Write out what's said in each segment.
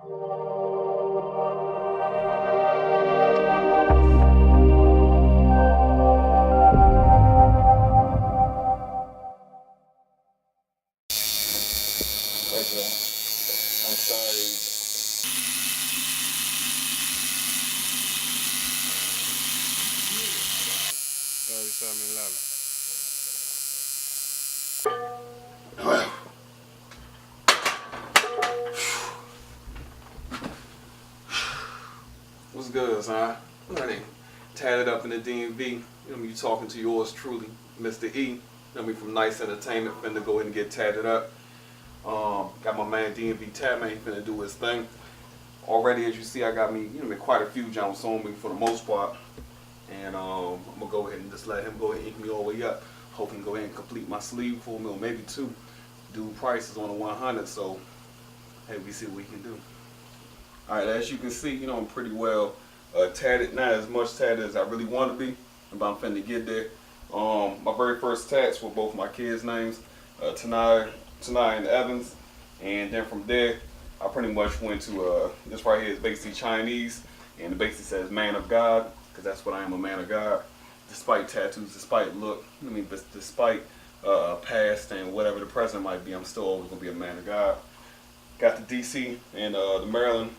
I'm sorry. 3711. What's good, son? Honey, tatted up in the DMV. You know me, you talking to yours truly, Mr. E. You know me, from Nice Entertainment. Finna go ahead and get tatted up. Got my man DMV Tat Man, he finna do his thing. Already, as you see, I got me, quite a few jumps on me for the most part. And I'm gonna go ahead and just let him go ahead and ink me all the way up. Hope he can go ahead and complete my sleeve for me, or maybe two. Do prices on the 100, so hey, we see what we can do. Alright, as you can see, I'm pretty well tatted. Not as much tatted as I really want to be, but I'm finna get there. My very first tats were both my kids' names, Tanai and Evans. And then from there, I pretty much went to, this right here is basically Chinese, and it basically says man of God, because that's what I am, a man of God. Despite tattoos, despite look, despite past and whatever the present might be, I'm still always going to be a man of God. Got the DC and the Maryland,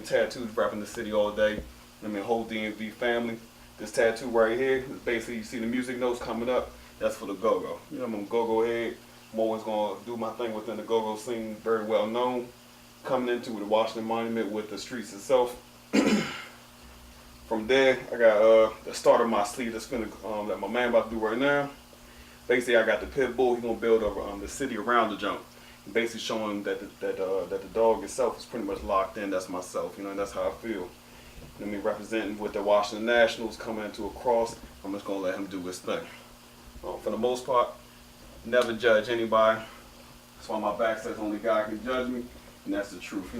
tattoos repping the city all day. Whole DMV family. This tattoo right here is basically, you see the music notes coming up, that's for the go-go. I'm go-go head. I'm always going to do my thing within the go-go scene, very well known. Coming into the Washington Monument with the streets itself. From there, I got the start of my sleeve that's finna, that my man about to do right now. Basically, I got the pit bull. He's gonna build the city around the jump. Basically showing that the dog itself is pretty much locked in. That's myself, and that's how I feel. Me representing with the Washington Nationals coming into a cross. I'm just gonna let him do his thing. For the most part, never judge anybody. That's why my back says only God can judge me, and that's the truth.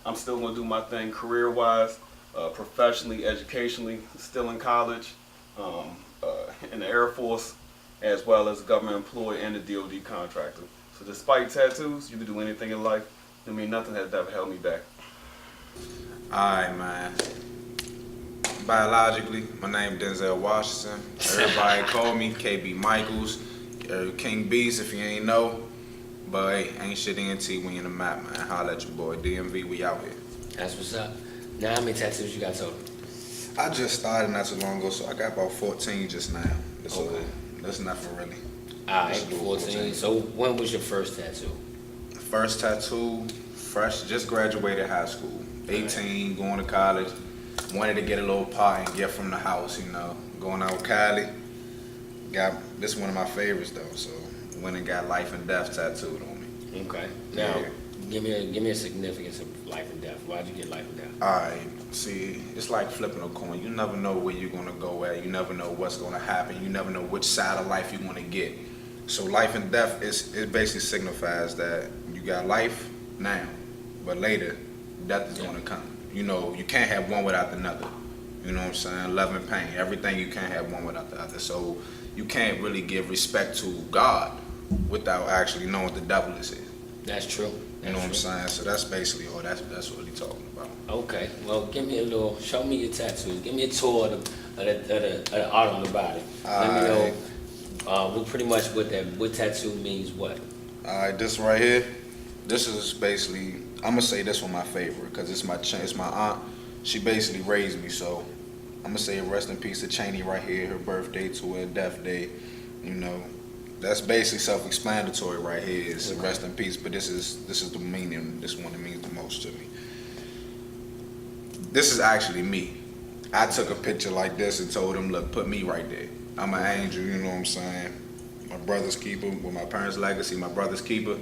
I'm still gonna do my thing career-wise, professionally, educationally, still in college, in the Air Force, as well as a government employee and a DOD contractor. So despite tattoos, you can do anything in life. Nothing has ever held me back. Alright, man. Biologically, my name is Denzel Washington. Everybody call me KB Michaels, King Beast if you ain't know. But hey, ain't shit ENT, we in the map, man. Holla at your boy, DMV, we out here. That's what's up. Now, how many tattoos you got total? I just started not too long ago, so I got about 14 just now. Okay. That's nothing really. Alright, 14. So when was your first tattoo? First tattoo, fresh, just graduated high school. 18, going to college. Wanted to get a little pot and get from the house, Going out with Kylie. This one of my favorites though, so went and got life and death tattooed on me. Okay. Now, give me a significance of life and death. Why'd you get life and death? Alright, see, it's like flipping a coin. You never know where you're gonna go at. You never know what's gonna happen. You never know which side of life you're gonna get. So life and death it basically signifies that you got life now, but later death is gonna come. You can't have one without another. You know what I'm saying? Love and pain. Everything, you can't have one without the other. So you can't really give respect to God without actually knowing what the devil is. That's true. You know what I'm saying? So that's basically all that's what he's talking about. Okay. Well, show me your tattoos. Give me a tour of the art on the body. Let me know pretty much what tattoo means what. Alright, this right here, this is basically, I'm gonna say this one my favorite because it's my aunt. She basically raised me, so I'm gonna say rest in peace to Cheney right here, her birthday to her death day. That's basically self-explanatory right here. Is rest in peace, but this is the meaning. This one that means the most to me. This is actually me. I took a picture like this and told him, look, put me right there. I'm an angel, you know what I'm saying? My brother's keeper, with my parents' legacy, my brother's keeper.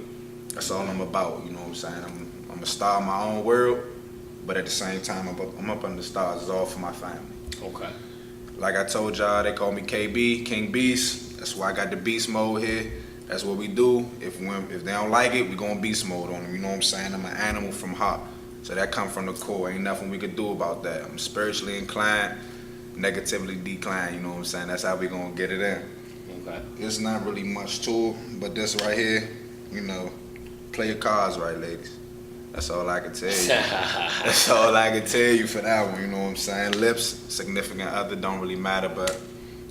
That's all I'm about, you know what I'm saying? I'm a star in my own world, but at the same time, I'm up under the stars. It's all for my family. Okay. Like I told y'all, they call me KB, King Beast. That's why I got the beast mode here. That's what we do. If they don't like it, we going beast mode on them. You know what I'm saying? I'm an animal from heart. So that come from the core. Ain't nothing we could do about that. I'm spiritually inclined, negatively declined. You know what I'm saying? That's how we gonna get it in. Okay. It's not really much to it, but this right here, play your cards right, ladies. That's all I can tell you. That's all I can tell you for that one, you know what I'm saying? Lips, significant other, don't really matter, but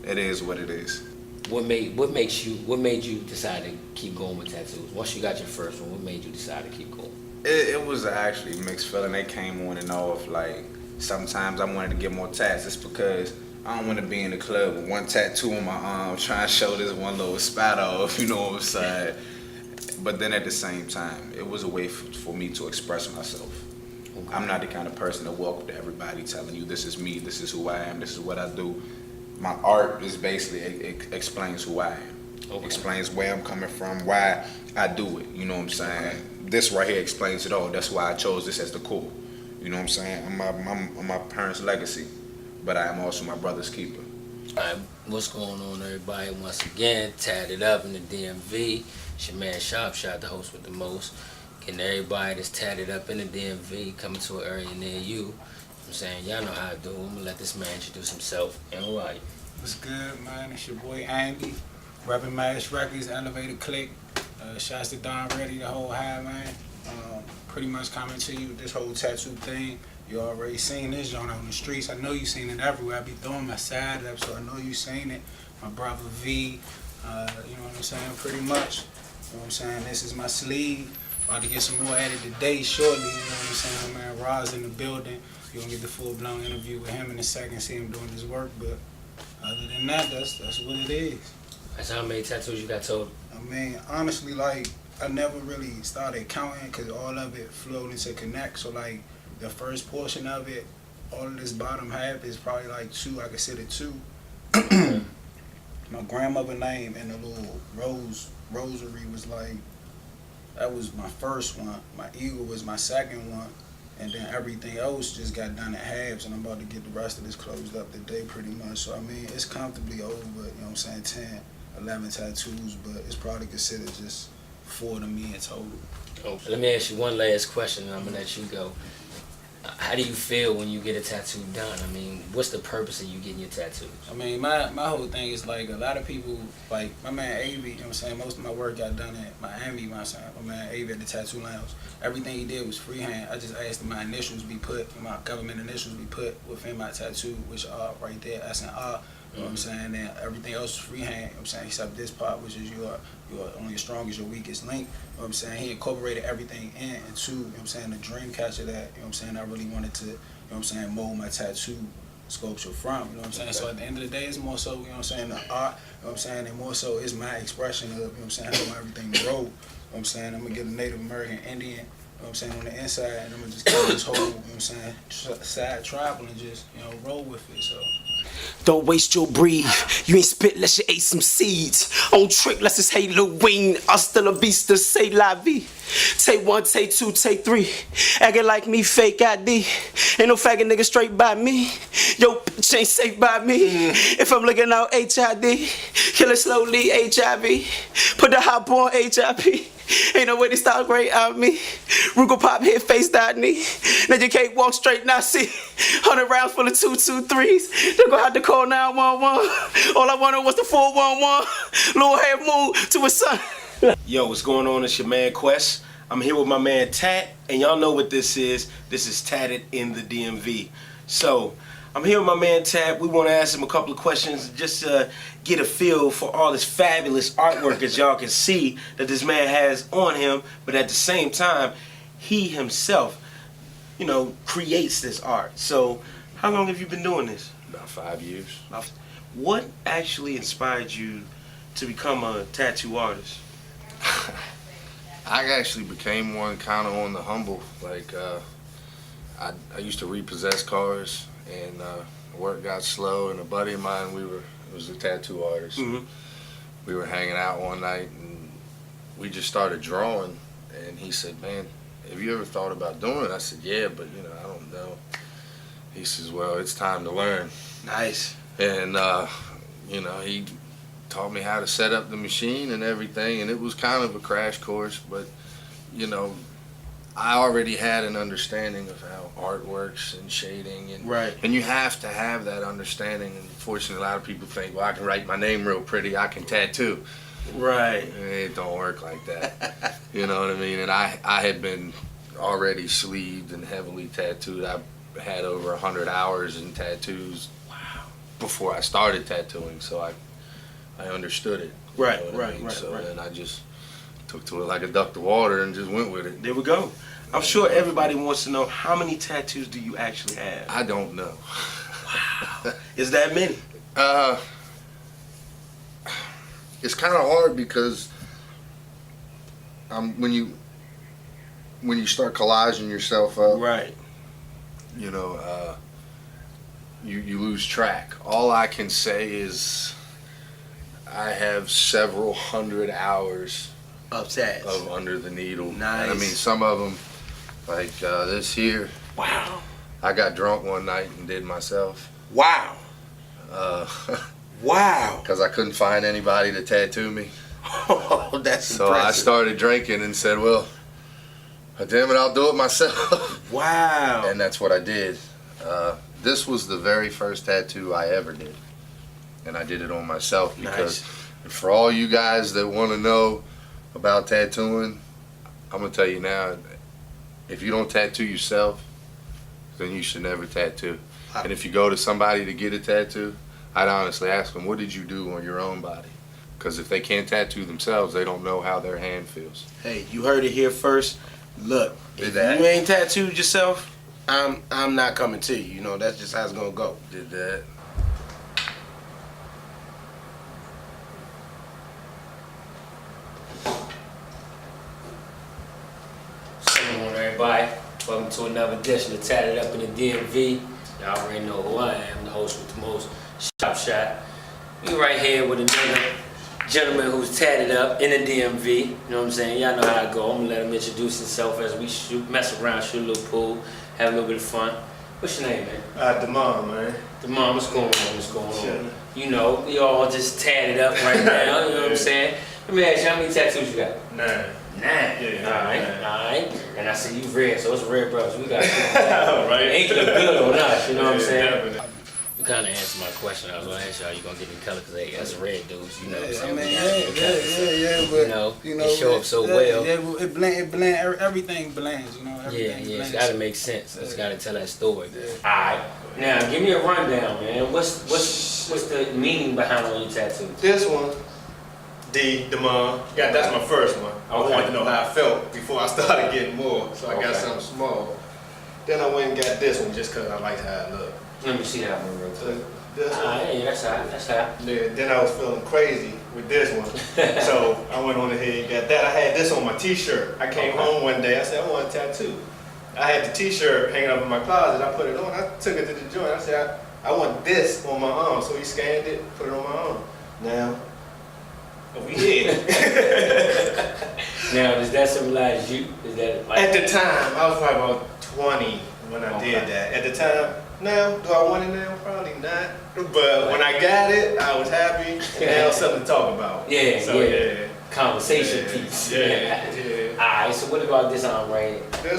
it is what it is. What made you decide to keep going with tattoos? Once you got your first one, what made you decide to keep going? It was actually a mixed feeling. They came on and off. Like, sometimes I wanted to get more tats. It's because I don't want to be in the club with one tattoo on my arm trying to show this one little spot off, you know what I'm saying? But then at the same time, it was a way for me to express myself. Okay. I'm not the kind of person that walk up to everybody telling you, this is me, this is who I am, this is what I do. My art is basically, it explains who I am. Okay. Explains where I'm coming from, why I do it, you know what I'm saying? This right here explains it all. That's why I chose this as the core. You know what I'm saying? I'm my parents' legacy, but I am also my brother's keeper. All right, what's going on, everybody? Once again, Tatted Up in the DMV. It's your man Sharp Shot, the host with the most. Getting everybody that's tatted up in the DMV coming to an area near you. I'm saying, y'all know how to do. I'm gonna let this man introduce himself. And who are you? What's good, man? It's your boy Andy, repping Mash Records, Elevated Click. Shouts to Don Reddy, the whole high, man. Pretty much coming to you with this whole tattoo thing. You already seen this joint on the streets. I know you seen it everywhere. I be throwing my side up, so I know you seen it. My brother V, you know what I'm saying? Pretty much. You know what I'm saying? This is my sleeve. About to get some more added today shortly, you know what I'm saying? Man, Roz in the building. You're gonna get the full-blown interview with him in a second, see him doing his work, but other than that, that's what it is. That's how many tattoos you got told? I mean, honestly, like, I never really started counting because all of it flowed into connect. So, like, the first portion of it, all of this bottom half is probably like 2. I consider 2. My grandmother name and the little rosary was like, that was my first one. My eagle was my second one. And then everything else just got done at halves, and I'm about to get the rest of this closed up today pretty much. So, I mean, it's comfortably over, you know what I'm saying, 10, 11 tattoos, but it's probably considered just 4 to me in total. Oh, let me ask you one last question, and I'm gonna let you go. How do you feel when you get a tattoo done? I mean, what's the purpose of you getting your tattoos? I mean, my whole thing is like a lot of people, like my man Avy, you know what I'm saying, most of my work got done at Miami, my man Avy at the Tattoo Lounge. Everything he did was freehand. I just asked that my initials be put, my government initials be put within my tattoo, which are right there, S and R. You know what I'm saying? And everything else is freehand, you know what I'm saying, except this part, which is your only your strongest, your weakest link. You know what I'm saying? He incorporated everything into, you know what I'm saying, the dream catcher that, you know what I'm saying, I really wanted to, you know what I'm saying, mold my tattoo sculpture from, you know what I'm saying? Okay. So at the end of the day, it's more so, you know what I'm saying, the art, you know what I'm saying, and more so it's my expression of, you know what I'm saying, how I want everything to roll. You know what I'm saying? I'm gonna get a Native American Indian, you know what I'm saying, on the inside, and I'm gonna just get this whole, you know what I'm saying, side tribal and just, you know, roll with it, so. Don't waste your breath. You ain't spit unless you ate some seeds. On trick, let's just Halloween. Hasta la vista, say la vie. Take 1, take 2, take 3. Acting like me, fake ID. Ain't no faggot nigga straight by me. Yo, bitch ain't safe by me. If I'm looking out HID, kill it slowly, HIV. Put the hop on HIP. Ain't no way to stop great on me. Rugal pop hit face that knee. Now you can't walk straight, now see. 100 rounds full of 223s. They're gonna have to call 911. All I wanted was the 411. Lil' hair move to his son. Yo, what's going on? It's your man Quest. I'm here with my man Tat, and y'all know what this is. This is Tatted in the DMV. So, I'm here with my man Tat. We want to ask him a couple of questions just to get a feel for all this fabulous artwork as y'all can see that this man has on him. But at the same time, he himself, you know, creates this art. So, how long have you been doing this? About 5 years. What actually inspired you to become a tattoo artist? I actually became one kind of on the humble. Like, I used to repossess cars, and work got slow. And a buddy of mine, was a tattoo artist. Mm-hmm. We were hanging out one night, and we just started drawing. And he said, "Man, have you ever thought about doing it?" I said, "Yeah, but you know, I don't know." He says, "Well, it's time to learn." Nice. And you know, he taught me how to set up the machine and everything, and it was kind of a crash course, but you know, I already had an understanding of how art works and shading, and right. And you have to have that understanding. And fortunately, a lot of people think, well, I can write my name real pretty, I can tattoo. Right. It don't work like that. You know what I mean? And I had been already sleeved and heavily tattooed. I had over 100 hours in tattoos before I started tattooing, so I understood it. You Right, know what I right, mean? right, So right. then I just took to it like a duck to water and just went with it. There we go. I'm sure everybody wants to know, how many tattoos do you actually have? I don't know. Is that many? It's kind of hard because when you start collaging yourself up, Right. you know, you lose track. All I can say is I have several hundred hours Of tats. of Under the Needle. Nice. And I mean, some of them, like this here, Wow. I got drunk one night and did myself. Wow. Wow. Because I couldn't find anybody to tattoo me. Oh, that's So I impressive. started drinking and said, well, damn it, I'll do it myself. Wow. And that's what I did. This was the very first tattoo I ever did. And I did it on myself because for all you guys that want to know about tattooing, I'm going to tell you now, if you don't tattoo yourself, then you should never tattoo. And if you go to somebody to get a tattoo, I'd honestly ask them, what did you do on your own body? Because if they can't tattoo themselves, they don't know how their hand feels. Hey, you heard it here first. Look, if that. you ain't tattooed yourself, I'm not coming to you. You know, that's just how it's gonna go. Did that. Good morning, everybody. Welcome to another edition of Tatted Up in the DMV. Y'all already know who I am, the host with the most, Shop Shot. We right here with another gentleman who's tatted up in the DMV. You know what I'm saying? Y'all know how it go. I'm gonna let him introduce himself as we shoot, mess around, shoot a little pool, have a little bit of fun. What's your name, man? Demond, man. Demond, what's going on? What's going on? Chilling. You know, we all just tatted up right now. You know what I'm saying? Let me ask you, how many tattoos you got? 9. 9. Yeah, Alright, 9. alright. And I see you red, so it's red brothers. We got Right. Ain't look good on us, you know what I'm Yeah, saying? definitely. You kind of answered my question. I was going to ask y'all, you going to get in color because hey, that's red dudes, you know what I'm I saying? mean, We gotta get in color. but You know, it show up so well. Yeah, it blend, everything blends, you know. Yeah, Everything yeah, it's blends. got to make sense. It's got to tell that story. Alright, now give me a rundown, man. What's the meaning behind all your tattoos? This one, Demond. Yeah, that's my first one. I Okay. wanted to know how I felt before I started getting more, so I got Okay. something small. Then I went and got this one just because I liked how it looked. Let me see that one real quick. So this one. Alright, yeah, that's hot, that's hot. Yeah, then I was feeling crazy with this one. So I went on ahead and got that. I had this on my t-shirt. I came home one day, I said, I want a tattoo. I had the t-shirt hanging up in my closet. I put it on. I took it to the joint. I said, I want this on my arm. So he scanned it, put it on my arm. Now, we here. Now, does that symbolize you? Is that like... At the time, I was probably about 20 when I did that. At the time, now, do I want it now? Probably not. But when I got it, I was happy. And now it's something to talk about. Yeah, So, yeah. Conversation Yeah, piece. yeah. Alright, so what about this arm right here?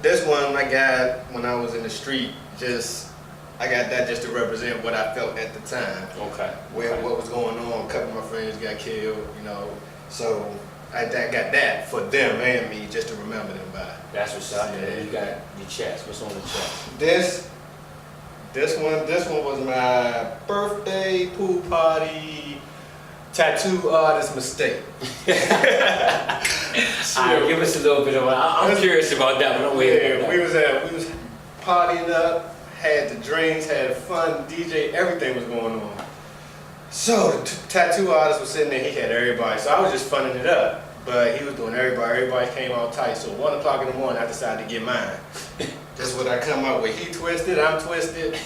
This one I got when I was in the street. I got that just to represent what I felt at the time. Okay. What was going on. A couple of my friends got killed, you know. So I got that for them and me just to remember them by. That's what's up. Yeah. And you got your chest. What's on the chest? This one was my birthday pool party tattoo artist mistake. Alright, give us a little bit of. I'm curious about that, but I'm waiting. Yeah, we was partying up, had the drinks, had fun, DJ, everything was going on. So the tattoo artist was sitting there, he had everybody. So I was just funning it up, but he was doing everybody. Everybody came out tight. So 1 o'clock in the morning, I decided to get mine. That's what I come up with. He twisted, I'm twisted.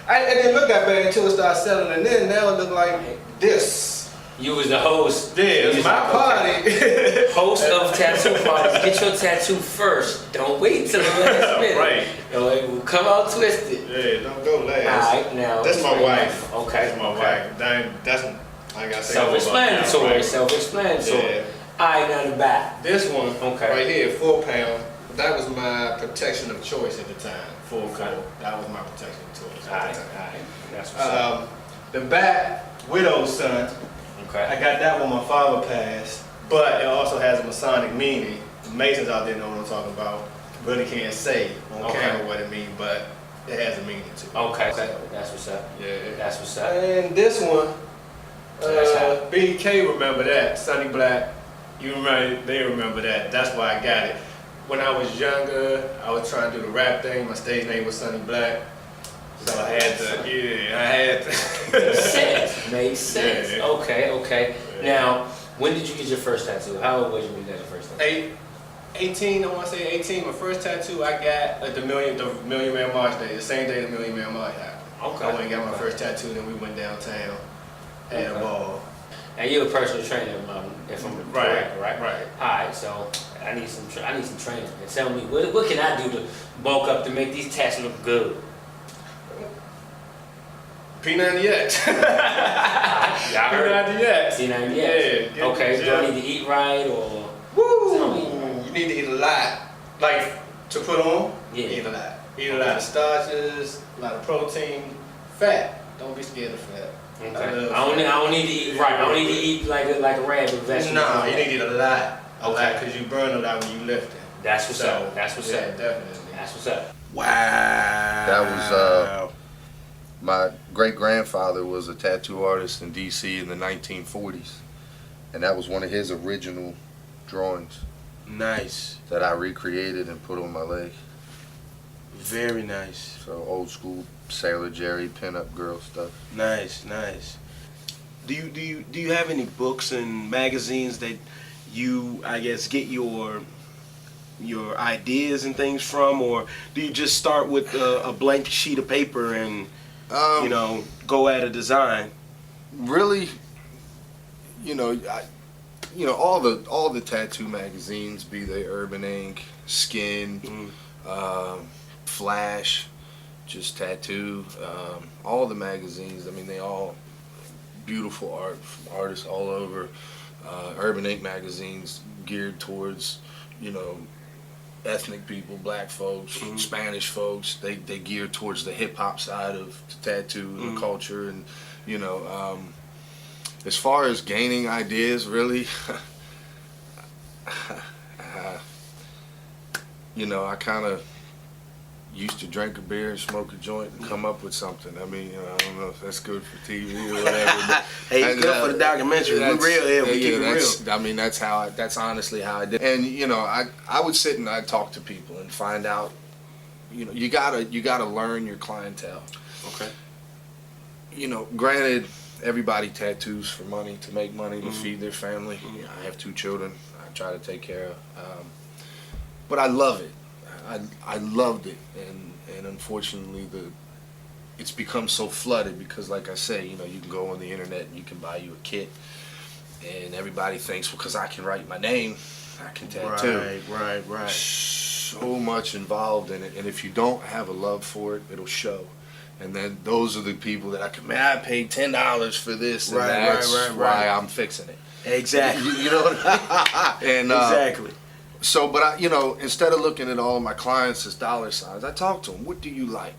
It didn't look that bad until it started settling in. Now it looked like this. You was the host. Yeah, You it's was my like, party. okay. Host of tattoo parties. Get your tattoo first. Don't wait till the last minute. Right. It will come out twisted. Yeah, don't go last. Alright, now. That's my wife. Okay. That's my wife. That's I gotta say. Self-explanatory. Right. Self-explanatory. Yeah. Alright, now the back. This one, Okay. right here, 4 pound. That was my protection of choice at the time. 4 Okay. That was my protection of choice at Alright, the time. alright. That's what's up. The back, widow's son. I Okay. got that when my father passed, but it also has a Masonic meaning. the Masons out there know what I'm talking about. Really can't say on Okay. camera what it means, but it has a meaning to it. Okay. Okay, that's what's up. Yeah. That's what's up. And this one, That's hot. BK remember that. Sonny Black, you remember? They remember that. That's why I got it. When I was younger, I was trying to do the rap thing. My stage name was Sonny Black, so I had to. Yeah, I had Makes to. sense. Makes sense. Yeah. Okay. Now, when did you get your first tattoo? How old was you when you got your first tattoo? 18, I want to say 18. My first tattoo I got at the Million Man March day, the same day the Million Man March happened. Okay. I went and got my first tattoo, then we went downtown, had a ball. And you're a personal trainer, if I'm correct, right? Right. All right, so I need some training. And tell me, what can I do to bulk up to make these tats look good? P90X. Y'all heard P90X. C90X. Yeah. get Okay, the do I gym. need to eat right or? Woo! Tell me. You need to eat a lot. Like, to put on, Yeah. eat a lot. Eat a lot of starches, a lot of protein, fat. Don't be scared of fat. Okay. love I fat. don't need to eat right. I don't need to eat like a rag with vegetables. No, you need to eat a lot. Okay. Because you burn a lot when you lift it. That's what's up. That's what's yeah, up. definitely. That's what's up. Wow. That was my great-grandfather was a tattoo artist in DC in the 1940s, and that was one of his original drawings Nice. that I recreated and put on my leg. Very nice. So old school Sailor Jerry pinup girl stuff. Nice. Do you have any books and magazines that you, I guess, get your ideas and things from, or do you just start with a blank sheet of paper and go at a design? Really, all the tattoo magazines, be they Urban Ink, Skin, Flash, just Tattoo, all the magazines. I mean, they all beautiful art from artists all over. Urban Ink magazines geared towards, ethnic people, black folks, Spanish folks. They gear towards the hip hop side of the tattoo and the culture, and as far as gaining ideas, really, I kind of used to drink a beer and smoke a joint and come up with something. I mean, I don't know if that's good for TV or whatever. But Hey, it's good for the documentary. We real here. We keep it real. I mean, that's honestly how I did. And I would sit and I'd talk to people and find out. You gotta learn your clientele. Okay. Granted, everybody tattoos for money, to make money, to feed their family. I have 2 children. I try to take care of. But I love it. I loved it, and unfortunately it's become so flooded because, like I say, you can go on the internet and you can buy you a kit, and everybody thinks, well, because I can write my name, I can tattoo. Right. So much involved in it, and if you don't have a love for it, it'll show. And then those are the people that I paid $10 for this, and that's why I'm fixing it. Exactly. You know what I mean? And Exactly. So, but instead of looking at all of my clients as dollar signs, I talk to them. What do you like?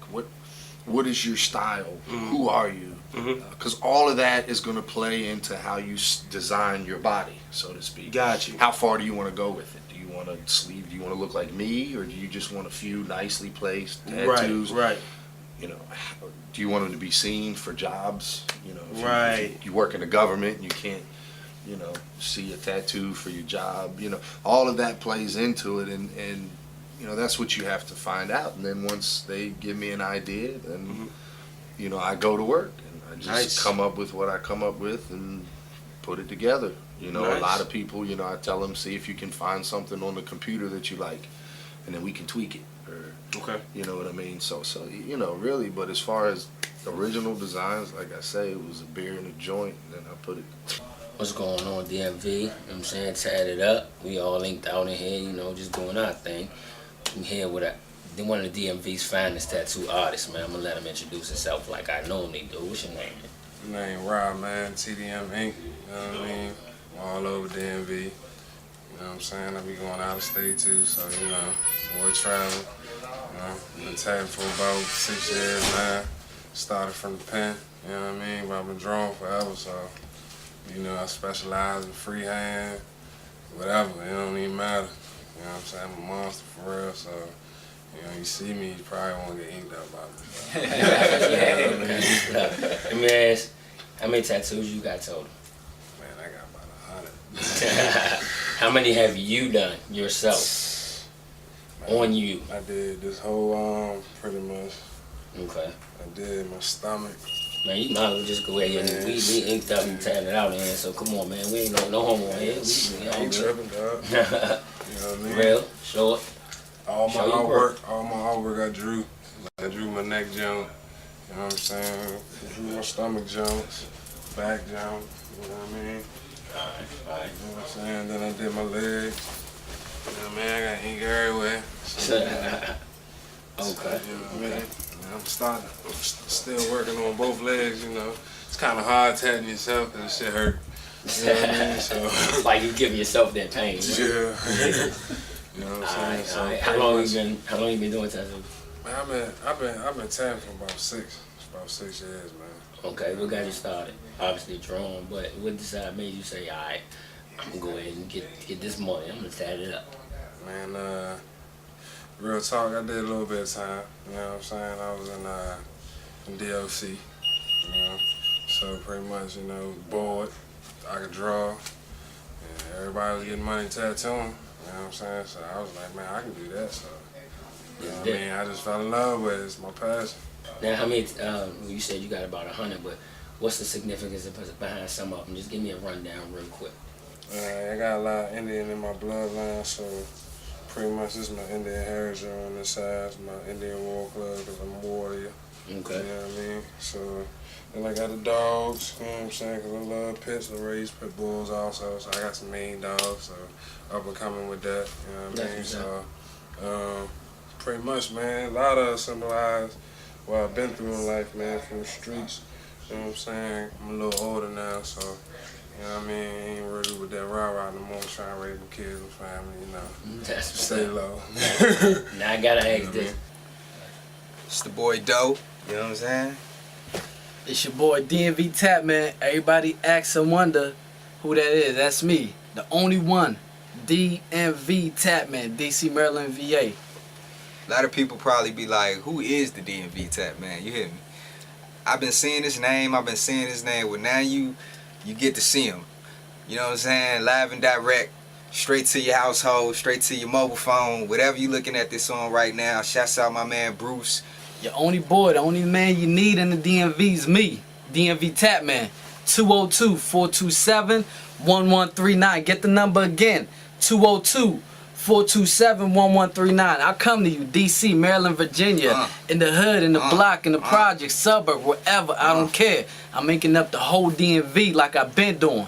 What is your style? Who are you? Because all of that is going to play into how you design your body, so to speak. Got you. How far do you want to go with it? Do you want to sleeve? Do you want to look like me, or do you just want a few nicely placed tattoos? Right. Do you want them to be seen for jobs? If you work in the government and you can't, see a tattoo for your job. All of that plays into it, and that's what you have to find out. And then once they give me an idea, then I go to work and I just come up with what I come up with and put it together. A lot of people, I tell them, see if you can find something on the computer that you like, and then we can tweak it. Okay. You know what I mean? So really, but as far as original designs, like I say, it was a beer in a joint, and then I put it. What's going on, DMV? You know what I'm saying? Tatted up. We all linked out in here, just doing our thing. I'm here with one of the DMV's finest tattoo artists, man. I'm gonna let him introduce himself like I normally do. What's your name? My name Rob, man. TDM Inc. You know what I mean? All over DMV. You know what I'm saying? I be going out of state too, so more travel. Been tagging for about 6 years now. Started from the pen, you know what I mean? But I've been drawing forever, so I specialize in freehand, whatever. It don't even matter. You know what I'm saying? I'm a monster for real, so, you know, you see me, you probably won't get inked up about it. Let me ask, how many tattoos you got total? Man, I got about 100. How many have you done yourself? Man, On you? I did this whole arm, pretty much. Okay. I did my stomach. Man, you might as well just go ahead and we inked up and tatted it out, man. So come on, man. We ain't no homo on here. We I all ain't good. tripping, dog. You know what I mean? Real, short. All my Show your artwork I drew. I drew my neck jump. You know what I'm saying? I drew my stomach jumps, back jump. You know what I mean? Alright. You know what I'm saying? Then I did my legs. You know what I mean? I got ink everywhere. So, Okay. you know what I mean? I'm still working on both legs, you know. It's kind of hard tatting yourself because shit hurt. You know what I mean? So, It's like you giving yourself that pain. Right? yeah. You know what I'm saying? So Alright. How long you been doing tattoos? Man, I've been tapping for about 6 years, man. Okay, what got you started? Obviously drawing, but what made you say, alright, I'm gonna go ahead and get this money, I'm gonna tat it up. Man, real talk, I did a little bit of time. You know what I'm saying? I was in DOC, you know. So pretty much, you know, bored. I could draw. And everybody was getting money tattooing. You know what I'm saying? So I was like, man, I can do that. So, you know what I mean? I just fell in love with it. It's my passion. Now, how many, you said you got about 100, but what's the significance behind some of them? Just give me a rundown real quick. I got a lot of Indian in my bloodline, so pretty much this is my Indian heritage on this side. It's my Indian war club because I'm a warrior. Okay. You know what I mean? So, then I got the dogs, you know what I'm saying? Because I love pits. I raise pit bulls also, so I got some mean dogs, so up and coming with that, you know what I mean? So, pretty much, man, a lot of it symbolize what I've been through in life, man, from the streets, you know what I'm saying? I'm a little older now, so, you know what I mean? Ain't really with that rah-rah no more, trying to raise my kids and family, you know. That's Stay low. Now I gotta ask this. It's the boy Doe. You know what I'm saying? It's your boy DMV Tap, man. Everybody asks and wonder who that is. That's me, the only one. DMV Tap, man. DC, Maryland, VA. A lot of people probably be like, who is the DMV Tap, man? You hear me? I've been seeing his name. Well, now you get to see him. You know what I'm saying? Live and direct, straight to your household, straight to your mobile phone, whatever you looking at this on right now. Shouts out my man Bruce. Your only boy, the only man you need in the DMV is me, DMV Tap, man. 202-427-1139. Get the number again. 202-427-1139. I'll come to you, DC, Maryland, Virginia, in the hood, in the block, in the project, suburb, wherever. I don't care. I'm making up the whole DMV like I've been doing.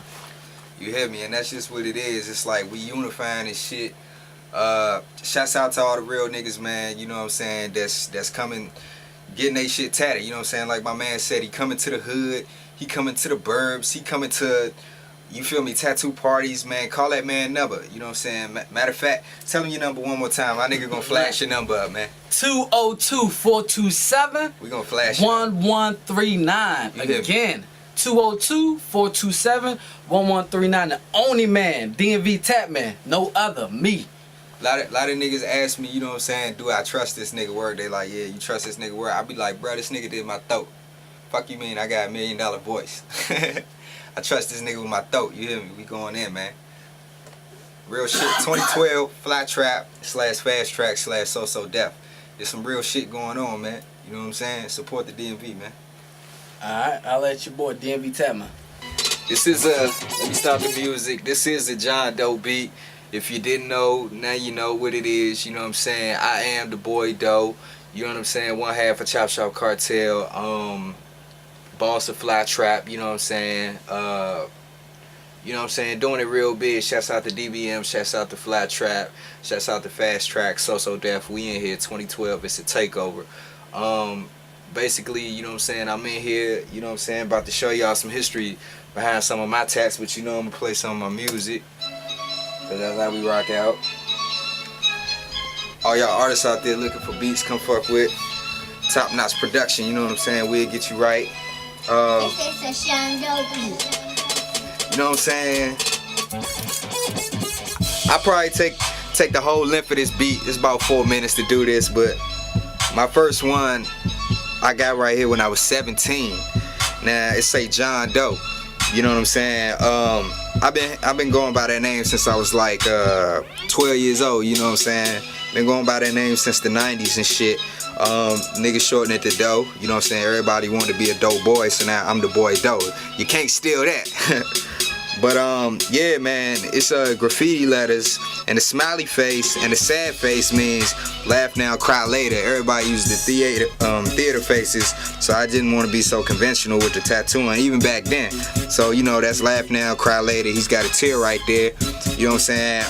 You hear me? And that's just what it is. It's like we unifying and shit. Shouts out to all the real niggas, man. You know what I'm saying? That's coming, getting they shit tatted. You know what I'm saying? Like my man said, he coming to the hood. He coming to the burbs. He coming to, you feel me, tattoo parties, man. Call that man number. You know what I'm saying? Matter of fact, tell him your number one more time. My nigga gonna flash your number up, man. 202-427. We gonna flash it. 1139. Again, 202-427-1139. The only man, DMV Tap, man. No other. Me. A lot of niggas ask me, you know what I'm saying, do I trust this nigga word? They like, yeah, you trust this nigga word? I be like, bro, this nigga did my throat. Fuck you mean I got $1 million voice? I trust this nigga with my throat, you hear me? We going in, man. Real shit, 2012, Fly Trap / Fast Track / So Deaf. There's some real shit going on, man. You know what I'm saying? Support the DMV, man. Alright, I'll let your boy DMV Tap, man. This is let me stop the music. This is a John Doe beat. If you didn't know, now you know what it is. You know what I'm saying? I am the boy Doe. You know what I'm saying? One half of Chop Shop Cartel. Boss of Fly Trap. You know what I'm saying? You know what I'm saying? Doing it real big. Shouts out to DBM. Shouts out to Fly Trap. Shouts out to Fast Track. So Deaf. We in here. 2012. It's a takeover. Basically, you know what I'm saying? I'm in here. You know what I'm saying? About to show y'all some history behind some of my tats. But you know I'm gonna play some of my music. Cause that's how we rock out. All y'all artists out there looking for beats, come fuck with Top Notch Production. You know what I'm saying? We'll get you right. You know what I'm saying? I probably take take the whole length of this beat. It's about 4 minutes to do this, but my first one I got right here when I was 17. Now it say John Doe. You know what I'm saying? I've been going by that name since I was like 12 years old. You know what I'm saying? Been going by that name since the 90s and shit. Niggas shorten it to Doe. You know what I'm saying? Everybody wanted to be a Doe boy, so now I'm the boy Doe. You can't steal that. But yeah, man, it's graffiti letters, and the smiley face and the sad face means laugh now, cry later. Everybody uses the theater faces, so I didn't want to be so conventional with the tattooing, even back then. So you know, that's laugh now, cry later. He's got a tear right there. You know what I'm saying?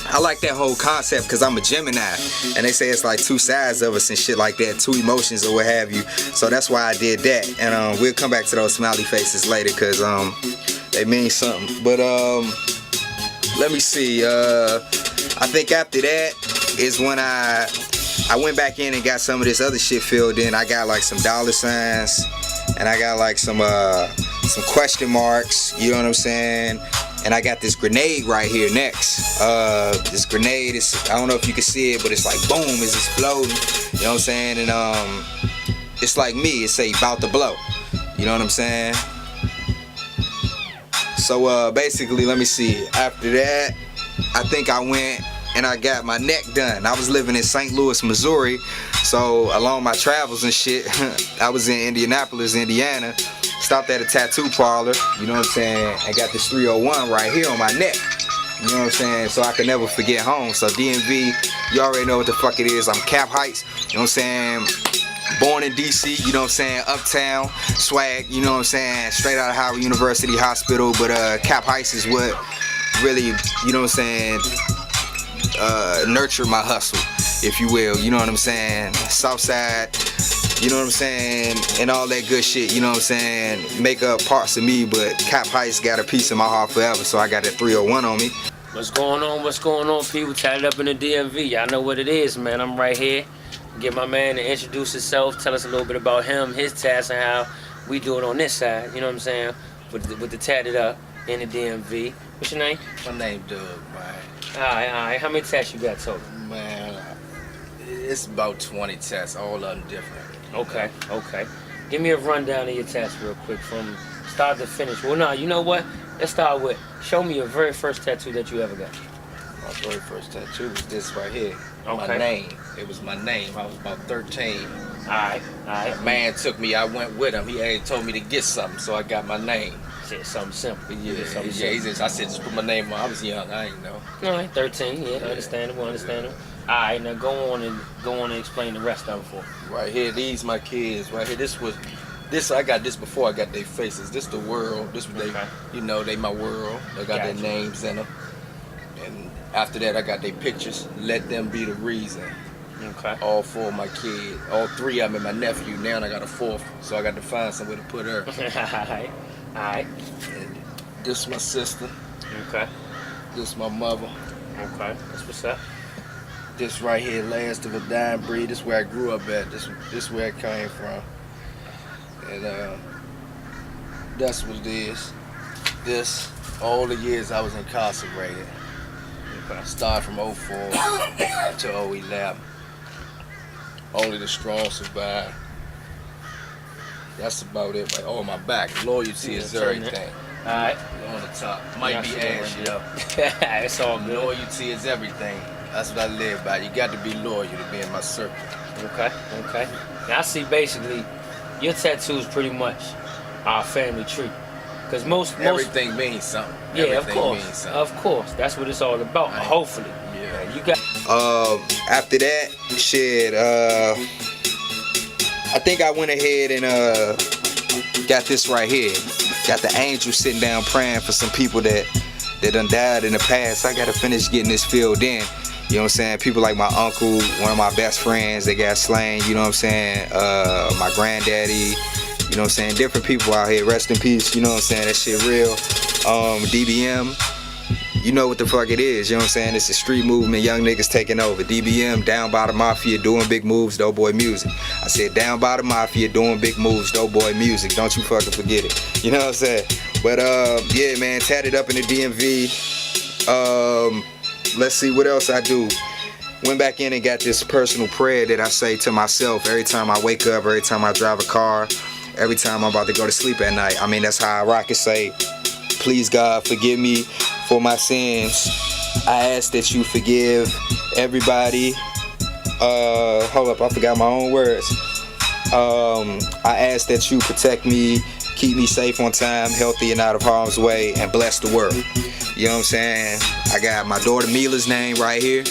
I like that whole concept because I'm a Gemini, and they say it's like two sides of us and shit like that, two emotions or what have you. So that's why I did that, and we'll come back to those smiley faces later because they mean something. But let me see. I think after that is when I went back in and got some of this other shit filled in. I got like some dollar signs, and I got like some question marks. You know what I'm saying? And I got this grenade right here next. This grenade is, I don't know if you can see it, but it's like boom, it's exploding. You know what I'm saying? And it's like me. It say about to blow. You know what I'm saying? So basically, let me see. After that, I think I went and I got my neck done. I was living in St. Louis, Missouri. So along my travels and shit, I was in Indianapolis, Indiana. Stopped at a tattoo parlor, you know what I'm saying? I got this 301 right here on my neck. You know what I'm saying? So I can never forget home. So DMV, you already know what the fuck it is. I'm Cap Heights, you know what I'm saying? Born in DC, you know what I'm saying? Uptown, swag, you know what I'm saying? Straight out of Howard University Hospital, but Cap Heights is what really, you know what I'm saying, nurtured my hustle, if you will, you know what I'm saying? Southside, you know what I'm saying, and all that good shit, you know what I'm saying, make up parts of me, but Cap Heights got a piece of my heart forever, so I got that 301 on me. What's going on, people? Tatted up in the DMV. Y'all know what it is, man. I'm right here. Get my man to introduce himself, tell us a little bit about him, his tats, and how we do it on this side, you know what I'm saying, with the Tatted up in the DMV. What's your name? My name Doug, man. Alright. How many tats you got total? Man, it's about 20 tats, all of them different. Okay. Give me a rundown of your tats real quick from start to finish. Well, no, you know what? Let's start with, show me your very first tattoo that you ever got. My very first tattoo was this right here. Okay. My name. It was my name. I was about 13. Alright. A man took me, I went with him. He had told me to get something, so I got my name. Said something simple. Yeah, I said just put my name on. I was young, I ain't know. Alright, 13, yeah, understandable. Alright, now go on and explain the rest of them for me. Right here, these my kids. Right here, this I got this before I got their faces. This the world. This what they, you know, they my world. They got their names in them. And after that, I got their pictures. Let them be the reason. Okay. All four of my kids, all three of them, and my nephew. Now I got a fourth, so I got to find somewhere to put her. Alright. And this my sister. Okay. This my mother. Okay. That's what's up. This right here, last of a dying breed. This where I grew up at. This where I came from. And that's what it is. This, all the years I was incarcerated. Okay. Started from 04 to 011. Only the strong survive. That's about it. Like, oh, my back. Loyalty is everything. Alright. On the top. Might be ashy though. It's all good. Loyalty is everything. That's what I live by. You got to be loyal to be in my circle. Okay. Now I see basically your tattoos pretty much our family tree. Cause most everything means something. Yeah, everything means something. Of course. That's what it's all about. Right. Hopefully. Yeah. You got after that, shit, I think I went ahead and got this right here. Got the angel sitting down praying for some people that done died in the past. I gotta finish getting this filled in. You know what I'm saying? People like my uncle, one of my best friends, they got slain, you know what I'm saying? My granddaddy, you know what I'm saying? Different people out here, rest in peace, you know what I'm saying? That shit real. DBM, you know what the fuck it is, you know what I'm saying? It's a street movement, young niggas taking over. DBM, down by the mafia, doing big moves, dope boy music. I said down by the mafia, doing big moves, dope boy music. Don't you fucking forget it. You know what I'm saying? But yeah, man, tatted up in the DMV. let's see what else I do. Went back in and got this personal prayer that I say to myself every time I wake up, every time I drive a car, every time I'm about to go to sleep at night. I mean, that's how I rock it. Say, please God, forgive me for my sins. I ask that you forgive everybody. Hold up, I forgot my own words. I ask that you protect me, keep me safe on time, healthy and out of harm's way, and bless the world. You know what I'm saying? I got my daughter Mila's name right here.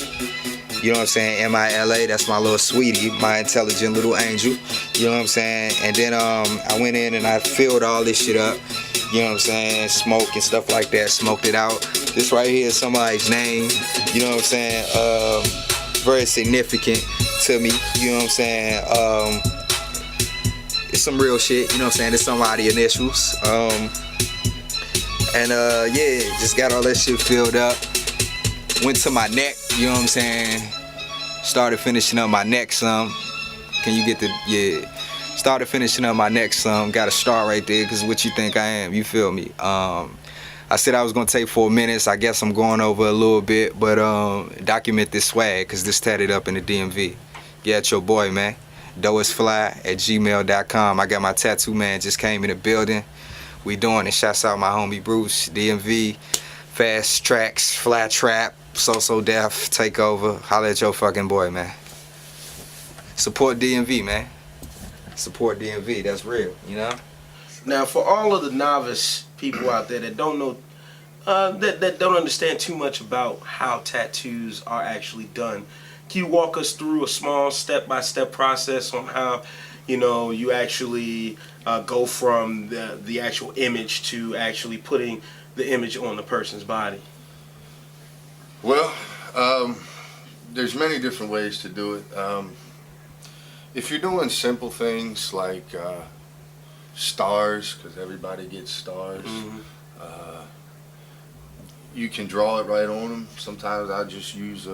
You know what I'm saying? M-I-L-A, that's my little sweetie, my intelligent little angel. You know what I'm saying? And then I went in and I filled all this shit up. You know what I'm saying? Smoke and stuff like that, smoked it out. This right here is somebody's name. You know what I'm saying? Very significant to me. You know what I'm saying? It's some real shit. You know what I'm saying? It's somebody's initials. Yeah, just got all that shit filled up. Went to my neck, you know what I'm saying? Started finishing up my neck some. Can you get the, yeah. Started finishing up my neck some. Got a star right there, because what you think I am, you feel me? I said I was gonna take 4 minutes. I guess I'm going over a little bit, but document this swag, because this tatted up in the DMV. Yeah, it's your boy, man. doisfly@gmail.com. I got my tattoo man, just came in the building. We doing it. Shouts out my homie Bruce, DMV, Fast Tracks, Flat Trap, So Deaf, Takeover. Holla at your fucking boy, man. Support DMV, man. Support DMV, that's real, you know? Now, for all of the novice people out there that don't know, that don't understand too much about how tattoos are actually done, can you walk us through a small step-by-step process on how, you know, you actually go from the actual image to actually putting the image on the person's body? Well, there's many different ways to do it. If you're doing simple things like stars, because everybody gets stars, you can draw it right on them. Sometimes I just use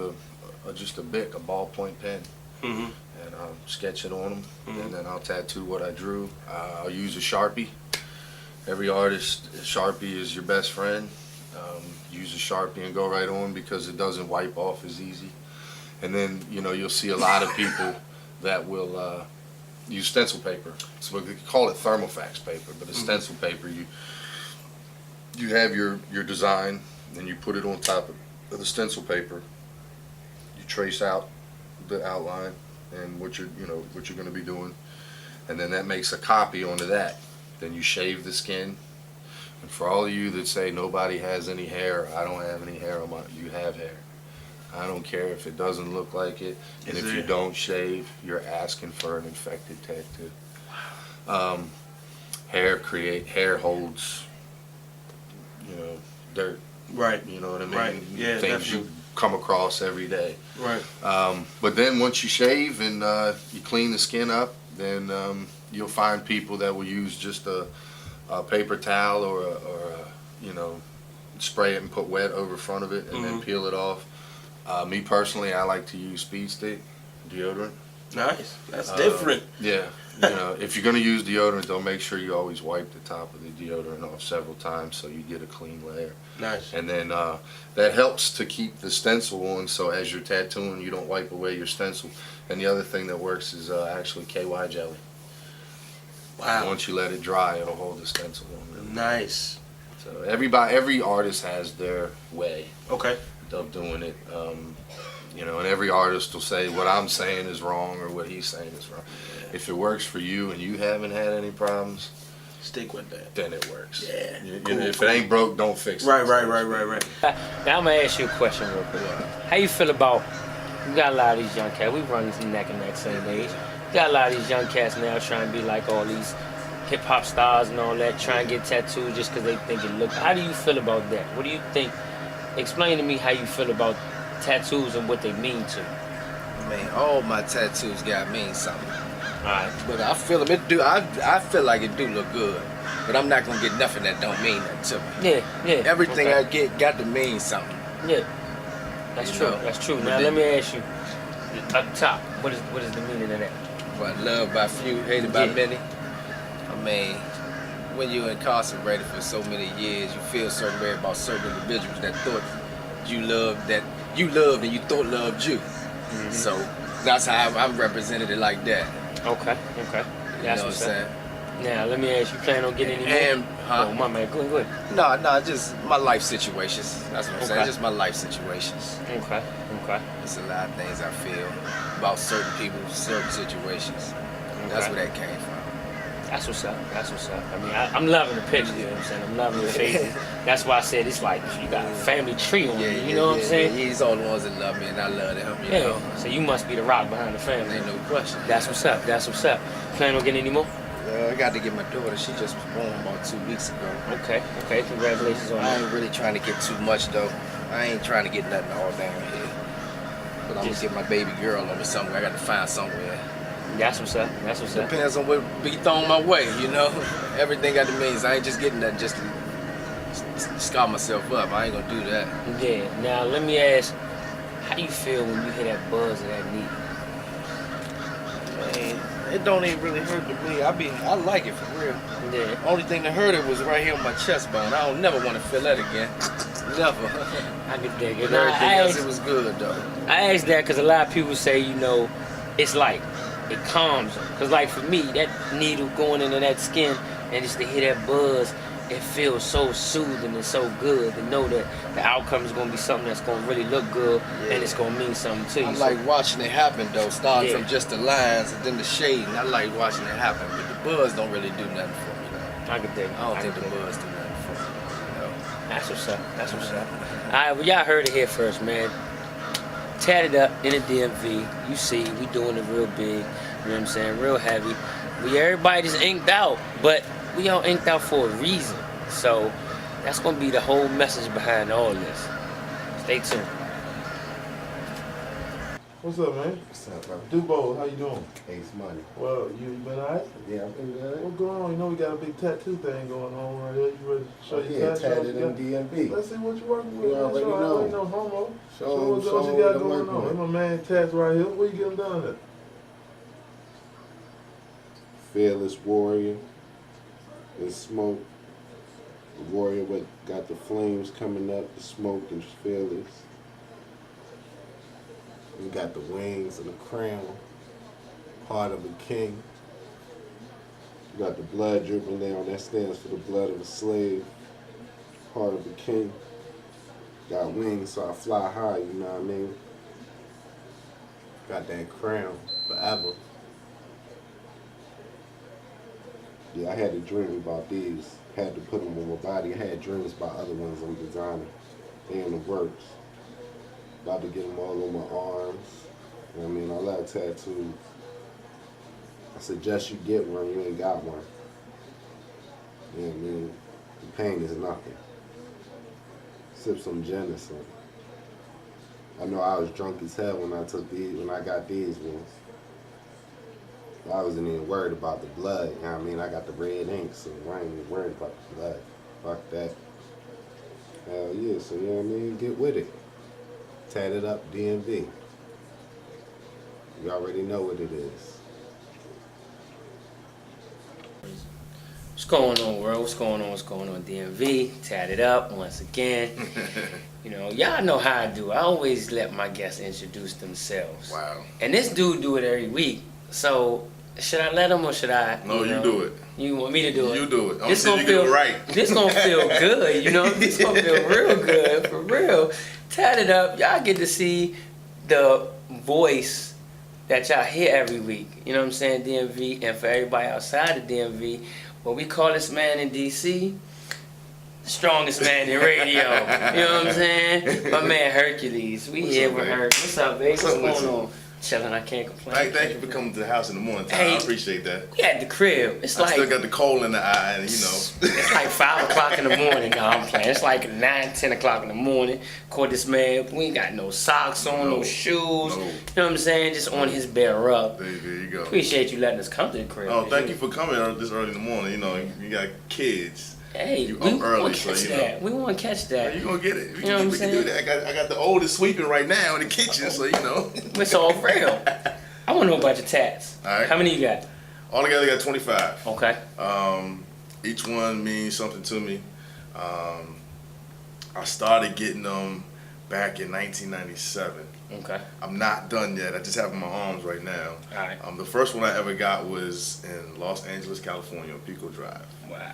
just a Bic, a ballpoint pen, and I'll sketch it on them, and then I'll tattoo what I drew. I'll use a Sharpie. Every artist, Sharpie is your best friend. Use a Sharpie and go right on, because it doesn't wipe off as easy. And then, you know, you'll see a lot of people that will use stencil paper. So we call it thermofax paper, but it's stencil paper. You have your design, and you put it on top of the stencil paper. You trace out the outline and what you're going to be doing, and then that makes a copy onto that. Then you shave the skin. And for all of you that say nobody has any hair, I don't have any hair on my, you have hair. I don't care if it doesn't look like it, and if you don't shave, you're asking for an infected tattoo. Hair holds, you know, dirt. Right. You know what I mean? Right. Yeah, things definitely. you come across every day. Right. But then once you shave and you clean the skin up, then you'll find people that will use just a paper towel or a, you know, spray it and put wet over front of it and then peel it off. Me personally, I like to use Speed Stick deodorant. Nice. That's different. Yeah. You know, if you're going to use deodorant, though, make sure you always wipe the top of the deodorant off several times so you get a clean layer. Nice. And then that helps to keep the stencil on, so as you're tattooing, you don't wipe away your stencil. And the other thing that works is actually KY jelly. Wow. Once you let it dry, it'll hold the stencil on. Nice. So every artist has their way. Okay. Of doing it. You know, and every artist will say what I'm saying is wrong or what he's saying is wrong. Yeah. If it works for you and you haven't had any problems, stick with that. Then it works. Yeah. Cool, if it ain't broke, don't fix it. Right. Now I'm gonna ask you a question real quick. How you feel about, you got a lot of these young cats, we run this neck and neck same age. You got a lot of these young cats now trying to be like all these hip hop stars and all that, trying to get tattoos just because they think it look. How do you feel about that? What do you think? Explain to me how you feel about tattoos and what they mean to you. I mean, all my tattoos gotta mean something. Alright. But I feel them, I feel like it do look good. But I'm not gonna get nothing that don't mean nothing to me. Yeah. Everything I get got to mean something. Yeah. That's true. That's true. Now let me ask you, up top, what is the meaning of that? What, loved by few, hated by many? I mean, when you're incarcerated for so many years, you feel certain way about certain individuals that thought you loved, that you loved and you thought loved you. So that's how I'm represented it like that. Okay. You That's know what's what I'm up. saying? Now, let me ask you, plan on getting any more? And Oh, my man, go ahead. no, just my life situations. That's what I'm saying. Okay. Just my life situations. Okay. There's a lot of things I feel about certain people, certain situations. That's where that came from. That's what's up. I mean, I'm loving the picture, you know what I'm saying? I'm loving the faces. That's why I said it's like you got a family tree on you, you know what I'm saying? Yeah, he's all the ones that love me and I love them, you know. So you must be the rock behind the family. Ain't no question. That's what's up. Plan on getting any more? I got to get my daughter. She just was born about 2 weeks ago. Okay. Congratulations on I that. ain't really trying to get too much though. I ain't trying to get nothing all down here. But I'm gonna get my baby girl on me somewhere. I got to find somewhere. That's what's up. Depends on what be thrown my way, you know. Everything got the means. I ain't just getting that just to scar myself up. I ain't gonna do that. Yeah. Now let me ask, how you feel when you hear that buzz of that knee? Man, it don't even really hurt to me. I like it for real. Yeah. Only thing that hurt it was right here on my chest bone. I don't never want to feel that again. Never. I can dig it. But everything else, it was good though. I asked that because a lot of people say, you know, it's like, it calms them. Because like for me, that needle going into that skin and just to hear that buzz, it feels so soothing and so good to know that the outcome is going to be something that's going to really look good and it's going to mean something to you. I like watching it happen though, starting Yeah. from just the lines and then the shading. I like watching it happen, but the buzz don't really do nothing for me though. I can dig it. I don't think the buzz do nothing for me. You know? That's what's up. All right, well, y'all heard it here first, man. Tatted up in the DMV. You see, we doing it real big. You know what I'm saying? Real heavy. Everybody just inked out, but we all inked out for a reason. So that's gonna be the whole message behind all this. Stay tuned. What's up, man? What's up, bro? Dubo, how you doing? Ace Money. Well, you been alright? Yeah, I've been good. What's going on? You know we got a big tattoo thing going on right here. You ready to show your Yeah, tattoo? Tatted in DMV. Let's see what you working with. You man. already Show, know. Ain't no homo. Show what them you got what I'm going on. working That's my man Tats right here. Where you get him done at? Fearless Warrior and Smoke. The warrior with got the flames coming up, the smoke and fearless. We got the wings and the crown, heart of a king. We got the blood dripping down, that stands for the blood of a slave, heart of a king. Got wings so I fly high, you know what I mean? Got that crown forever. Yeah, I had a dream about these. Had to put them on my body. I had dreams about other ones I'm designing. They in the works. About to get them all on my arms. You know what I mean? I love tattoos. I suggest you get one. You ain't got one. You know what I mean? The pain is nothing. Sip some gin or something. I know I was drunk as hell when I got these ones. I wasn't even worried about the blood, you know what I mean? I got the red ink, so I ain't even worried about the blood. Fuck that. Hell yeah, so you know what I mean? Get with it. Tatted Up DMV. You already know what it is. What's going on, world? What's going on, DMV? Tatted up once again. You know, y'all know how I do. I always let my guests introduce themselves. Wow. And this dude do it every week. So, should I let him or should I? No, you do it. You want me to do it? You do it. I'm This saying gonna you get feel it right. This gonna feel good, you know? This gonna feel real good, for real. Tatted up, y'all get to see the voice that y'all hear every week. You know what I'm saying, DMV? And for everybody outside the DMV, what we call this man in DC, the strongest man in radio. You know what I'm saying? My man Hercules. We What's here up, with babe? her. What's up, babe? What's What's up with going you? on? Chilling, I can't complain. Thank you for coming to the house in the morning time. Hey, I appreciate that. We at the crib. It's I like still got the coal in the eye, and you know. it's like 5 o'clock in the morning. No, I'm playing. It's like 9, 10 o'clock in the morning. Caught this man. We ain't got no socks on, no shoes. No. You know what I'm saying? Just on his bare rub. There you go. Appreciate you letting us come to the crib. Oh, thank you for coming this early in the morning. You know, you got kids. Hey, You we up early, want to so catch you know. that. We want to catch that. You gonna get it. You know what I'm we can saying? do that. I got the oldest sweeping right now in the kitchen, so you know. It's all real. I want to know about your tats. All right. How many you got? Altogether, I got 25. Okay. Each one means something to me. I started getting them back in 1997. Okay. I'm not done yet. I just have it in my arms right now. All right. The first one I ever got was in Los Angeles, California, on Pico Drive. Wow.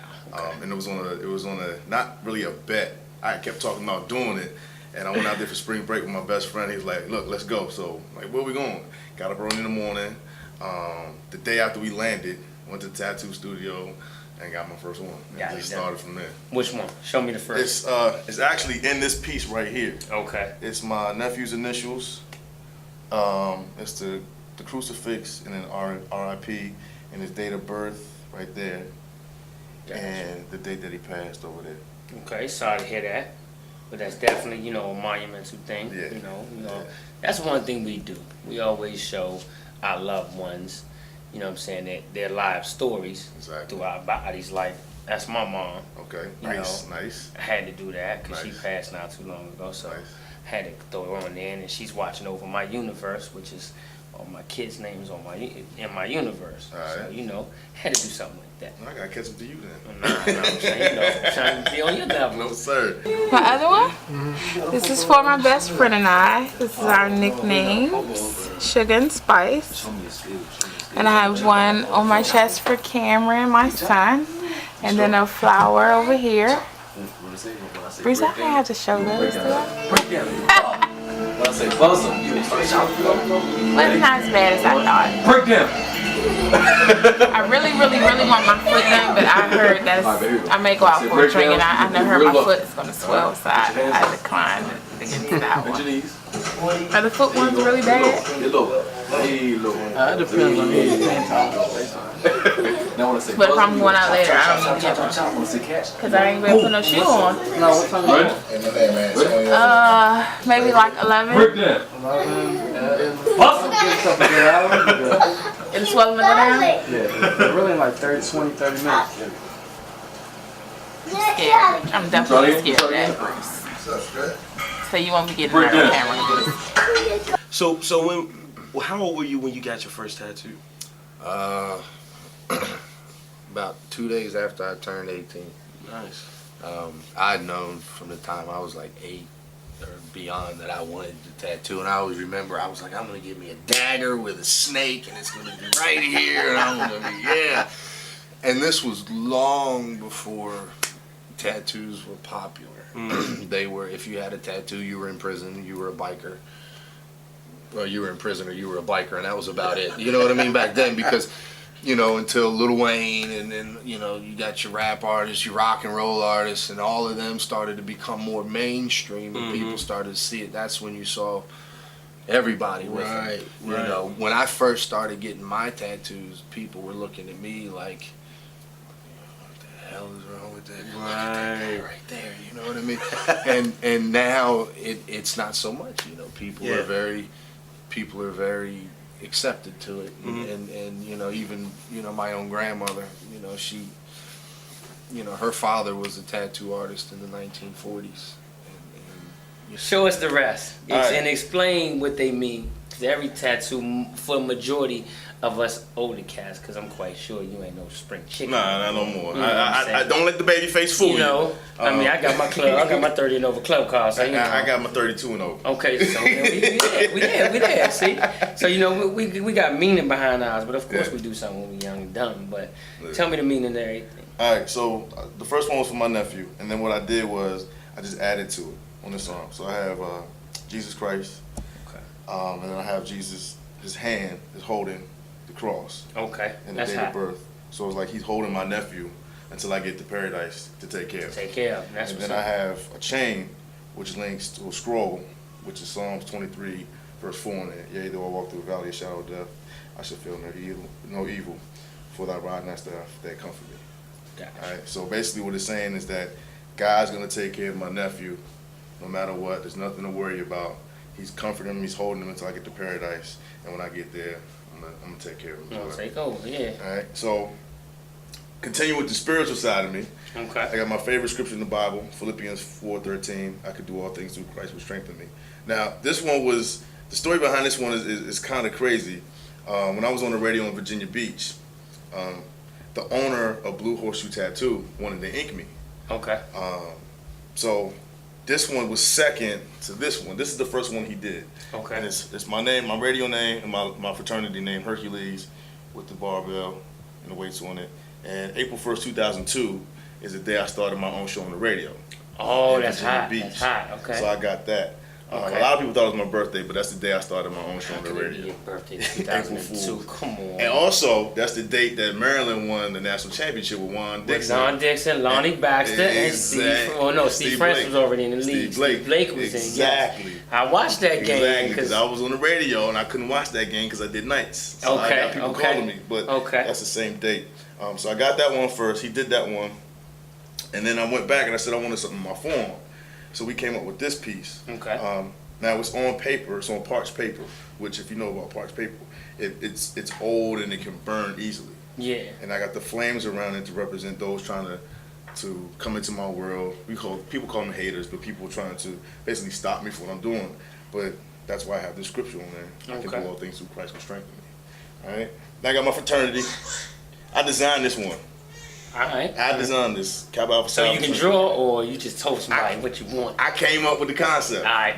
And it was on a not really a bet. I kept talking about doing it, and I went out there for spring break with my best friend. He was like, "Look, let's go." So like, where we going? Got up early in the morning. The day after we landed, went to the tattoo studio and got my first one. And just started from there. Which one? Show me the first. It's actually in this piece right here. Okay. It's my nephew's initials. It's the crucifix and then R.I.P. and his date of birth right there. Gotcha. And the date that he passed over there. Okay, sorry to hear that. But that's definitely, you know, a monumental thing. Yeah. You know, that's one thing we do. We always show our loved ones, you know what I'm saying, their live stories through our bodies. Like, that's my mom. Okay, nice. Nice. I had to do that because she passed not too long ago. So I had to throw her on there, and she's watching over my universe, which is all my kids' names on in my universe. So, you know, had to do something like that. I gotta catch up to you then. Nah, I'm saying, you know, I'm trying to be on your level. No, sir. My other one? This is for my best friend and I. This is our nicknames, Sugar and Spice. And I have one on my chest for Cameron, my son. And then a flower over here. Breeze, I have to show those to her. When I say buzz them, you Well, it's not as bad as I thought. break down. I really want my foot done, but I heard that I may go out for a drink, and I heard my foot is going to swell, so I declined to get that one. Are the foot ones really bad? It depends on who But if I'm going out later, I don't need to get one. Because I ain't been put no shoe on. Maybe like 11. It'll swell them down? Yeah, really like 20, 30 minutes. I'm scared. I'm definitely scared of that, Bruce. So you won't be getting that on camera. So how old were you when you got your first tattoo? About 2 days after I turned 18. Nice. I'd known from the time I was like 8 or beyond that I wanted the tattoo, and I always remember I was like, I'm gonna get me a dagger with a snake, and it's gonna be right here, and I'm gonna be And this was long before tattoos were popular. They were, if you had a tattoo, you were in prison, you were a biker. Well, you were in prison or you were a biker, and that was about it. You know what I mean? Back then, because, you know, until Lil Wayne, and then, you know, you got your rap artists, your rock and roll artists, and all of them started to become more mainstream, and people started to see it. That's when you saw everybody with them. You know, when I first started getting my tattoos, people were looking at me like, what the hell is wrong with that? Right there, you know what I mean? and now it's not so much, you know. People are very accepted to it, and you know, even, you know, my own grandmother, you know, she, you know, her father was a tattoo artist in the 1940s. Show us the rest and explain what they mean. Cause every tattoo, for the majority of us older cats, because I'm quite sure you ain't no spring chicken. Nah, not no more. You know I don't let the baby face fool you. You know, I mean, I got my club, I got my 30 and over club card. So, you know. I got my 32 and over. Okay, so we there, see? So, you know, we got meaning behind ours, but of course we do something when we're young and dumb. But tell me the meaning of everything. All right, so the first one was for my nephew, and then what I did was I just added to it on this arm. So I have Jesus Christ, and then I have Jesus, his hand is holding the cross. Okay, and the date of birth. So it's like he's holding my nephew until I get to paradise to take care of. Take care of. That's and what's then I up. have a chain, which links to a scroll, which is Psalms 23, verse 4 in it. Yea, though I walk through the valley of shadow of death, I shall feel no evil, for thy rod and thy staff, that comfort me. Gotcha. All right. So basically, what it's saying is that God's gonna take care of my nephew, no matter what. There's nothing to worry about. He's comforting him. He's holding him until I get to paradise. And when I get there, I'm gonna take care of him. You're gonna take over, yeah. All right. So continue with the spiritual side of me. Okay. I got my favorite scripture in the Bible, Philippians 4:13. I could do all things through Christ who strengthened me. Now, this one was, the story behind this one is kind of crazy. When I was on the radio in Virginia Beach, the owner of Blue Horseshoe Tattoo wanted to ink me. Okay. So this one was second to this one. This is the first one he did. Okay. And it's my name, my radio name, and my fraternity name, Hercules, with the barbell and the weights on it. And April 1st, 2002 is the day I started my own show on the radio. Oh, that's hot. That's hot. Okay. So I got that. Okay. A lot of people thought it was my birthday, but that's the day I started my own show on the radio. Your birthday, 2002. Come on. And also, that's the date that Maryland won the national championship with Juan Dixon. With Juan Dixon, Lonnie Baxter, and Steve. Oh no, Steve Francis was already in the league. Steve Blake was exactly. in. Yes. I watched that game exactly because I was on the radio and I couldn't watch that game because I did nights. So I got people calling me, but that's the same date. So I got that one first. He did that one, and then I went back and I said I wanted something in my form. So we came up with this piece. Okay. Now it's on paper. It's on parchment paper, which if you know about parchment paper, it's old and it can burn easily. Yeah. And I got the flames around it to represent those trying to come into my world. People call them haters, but people trying to basically stop me from what I'm doing. But that's why I have this scripture on there. I can do all things through Christ who strengthens me. All right. Now I got my fraternity. I designed this one. Alright. I designed this Kappa Alpha So you can draw, or you just told somebody what you want? I came up with the concept. Alright.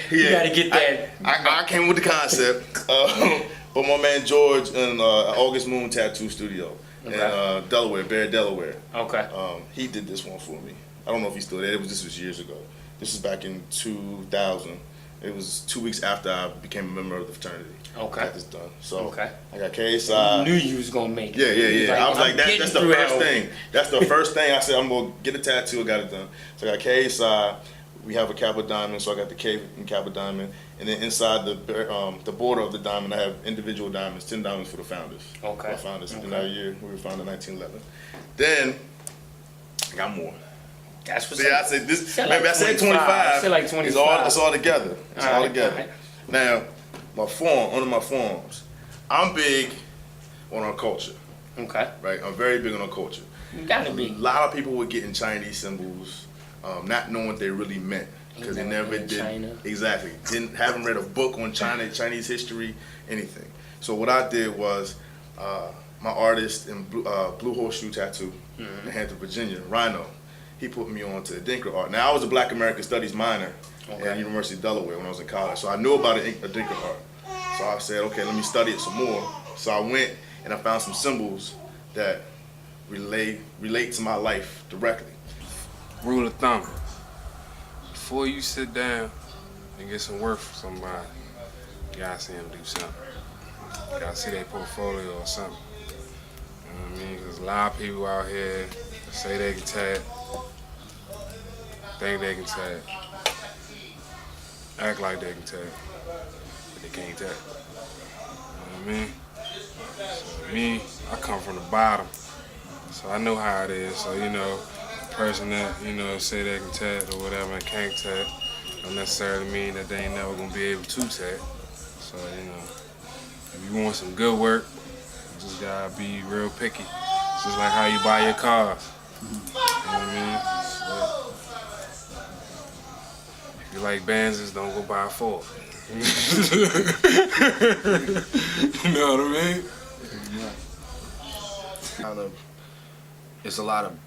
You gotta get that. I came with the concept. But my man George in August Moon Tattoo Studio in Delaware, Bear, Delaware. Okay. He did this one for me. I don't know if he's still there. This was years ago. This is back in 2000. It was 2 weeks after I became a member of the fraternity. Okay. I got this done. So I got KSI. You knew you was gonna make it. Yeah. I was like, that's the first thing. That's the first thing I said. I'm gonna get a tattoo. I got it done. So I got KSI. We have a Kappa diamond, so I got the K in Kappa diamond, and then inside the border of the diamond, I have individual diamonds, 10 diamonds for the founders. Okay. The founders in that year. We were founded in 1911. Then I got more. That's what's I said this. Like Maybe I said 25. I said like 25. It's all together. It's all together. Right. Now, my form, under my forms, I'm big on our culture. Okay. Right. I'm very big on our culture. You gotta be. A lot of people were getting Chinese symbols, not knowing what they really meant because they never did. China. Exactly. Haven't read a book on China, Chinese history, anything. So what I did was, my artist in Blue Horseshoe Tattoo in Hampton, Virginia, Rhino. He put me on to Dinka art. Now I was a Black American Studies minor at University of Delaware when I was in college, so I knew about a Dinka art. So I said, okay, let me study it some more. So I went and I found some symbols that relate to my life directly. Rule of thumb: before you sit down and get some work from somebody, you gotta see them do something. You gotta see their portfolio or something. You know what I mean? There's a lot of people out here that say they can tat, think they can tat, act like they can tat, but they can't tat. You know what I mean? So me, I come from the bottom, so I know how it is. So you know, the person that say they can tat or whatever and can't tat, don't necessarily mean that they ain't never gonna be able to tat. So if you want some good work, you just gotta be real picky. It's just like how you buy your cars. You know what I mean? If you like Benzes, don't go buy a Ford. You know what I mean? It's a lot of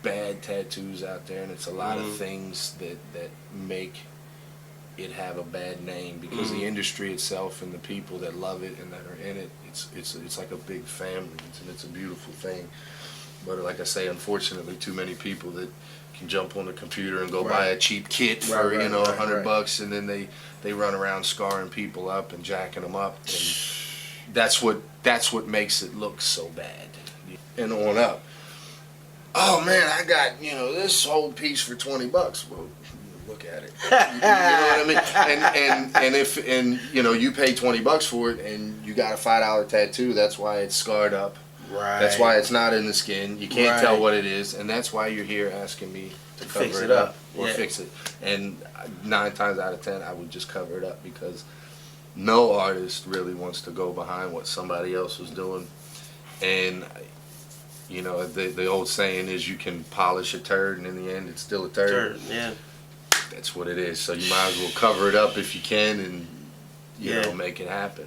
bad tattoos out there, and it's a lot of things that make it have a bad name because the industry itself and the people that love it and that are in it, it's like a big family. It's a beautiful thing. But like I say, unfortunately, too many people that can jump on the computer and go buy a cheap kit for $100, and then they run around scarring people up and jacking them up, and that's what makes it look so bad. And on up. Oh man, I got this whole piece for $20. Well, look at it. You know what I mean? And you pay $20 for it, and you got a $5 tattoo. That's why it's scarred up. Right. That's why it's not in the skin. You can't tell what it is, and that's why you're here asking me to cover it up or fix it. And 9 times out of 10, I would just cover it up because no artist really wants to go behind what somebody else was doing. And the old saying is you can polish a turd, and in the end, it's still a turd. Yeah. That's what it is. So you might as well cover it up if you can, and you know, make it happen.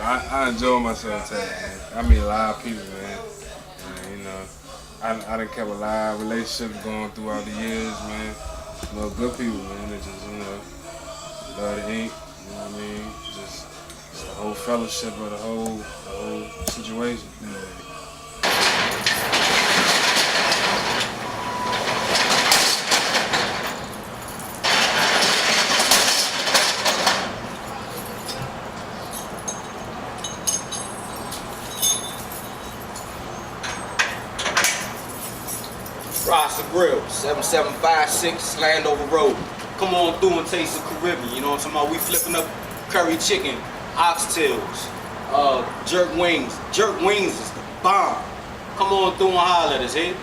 I enjoy myself tattooing, man. I meet a lot of people, man. And, I done kept a lot of relationships going throughout the years, man. know, good people, man. They just, you know, love the ink, you know what I mean? Just the whole fellowship of the whole situation. You know. Rasta Grill, 7756 Landover Road. Come on through and taste the Caribbean. You know what I'm talking about? We flipping up curry chicken, oxtails, jerk wings. Jerk wings is the bomb. Come on through and holler at us, eh?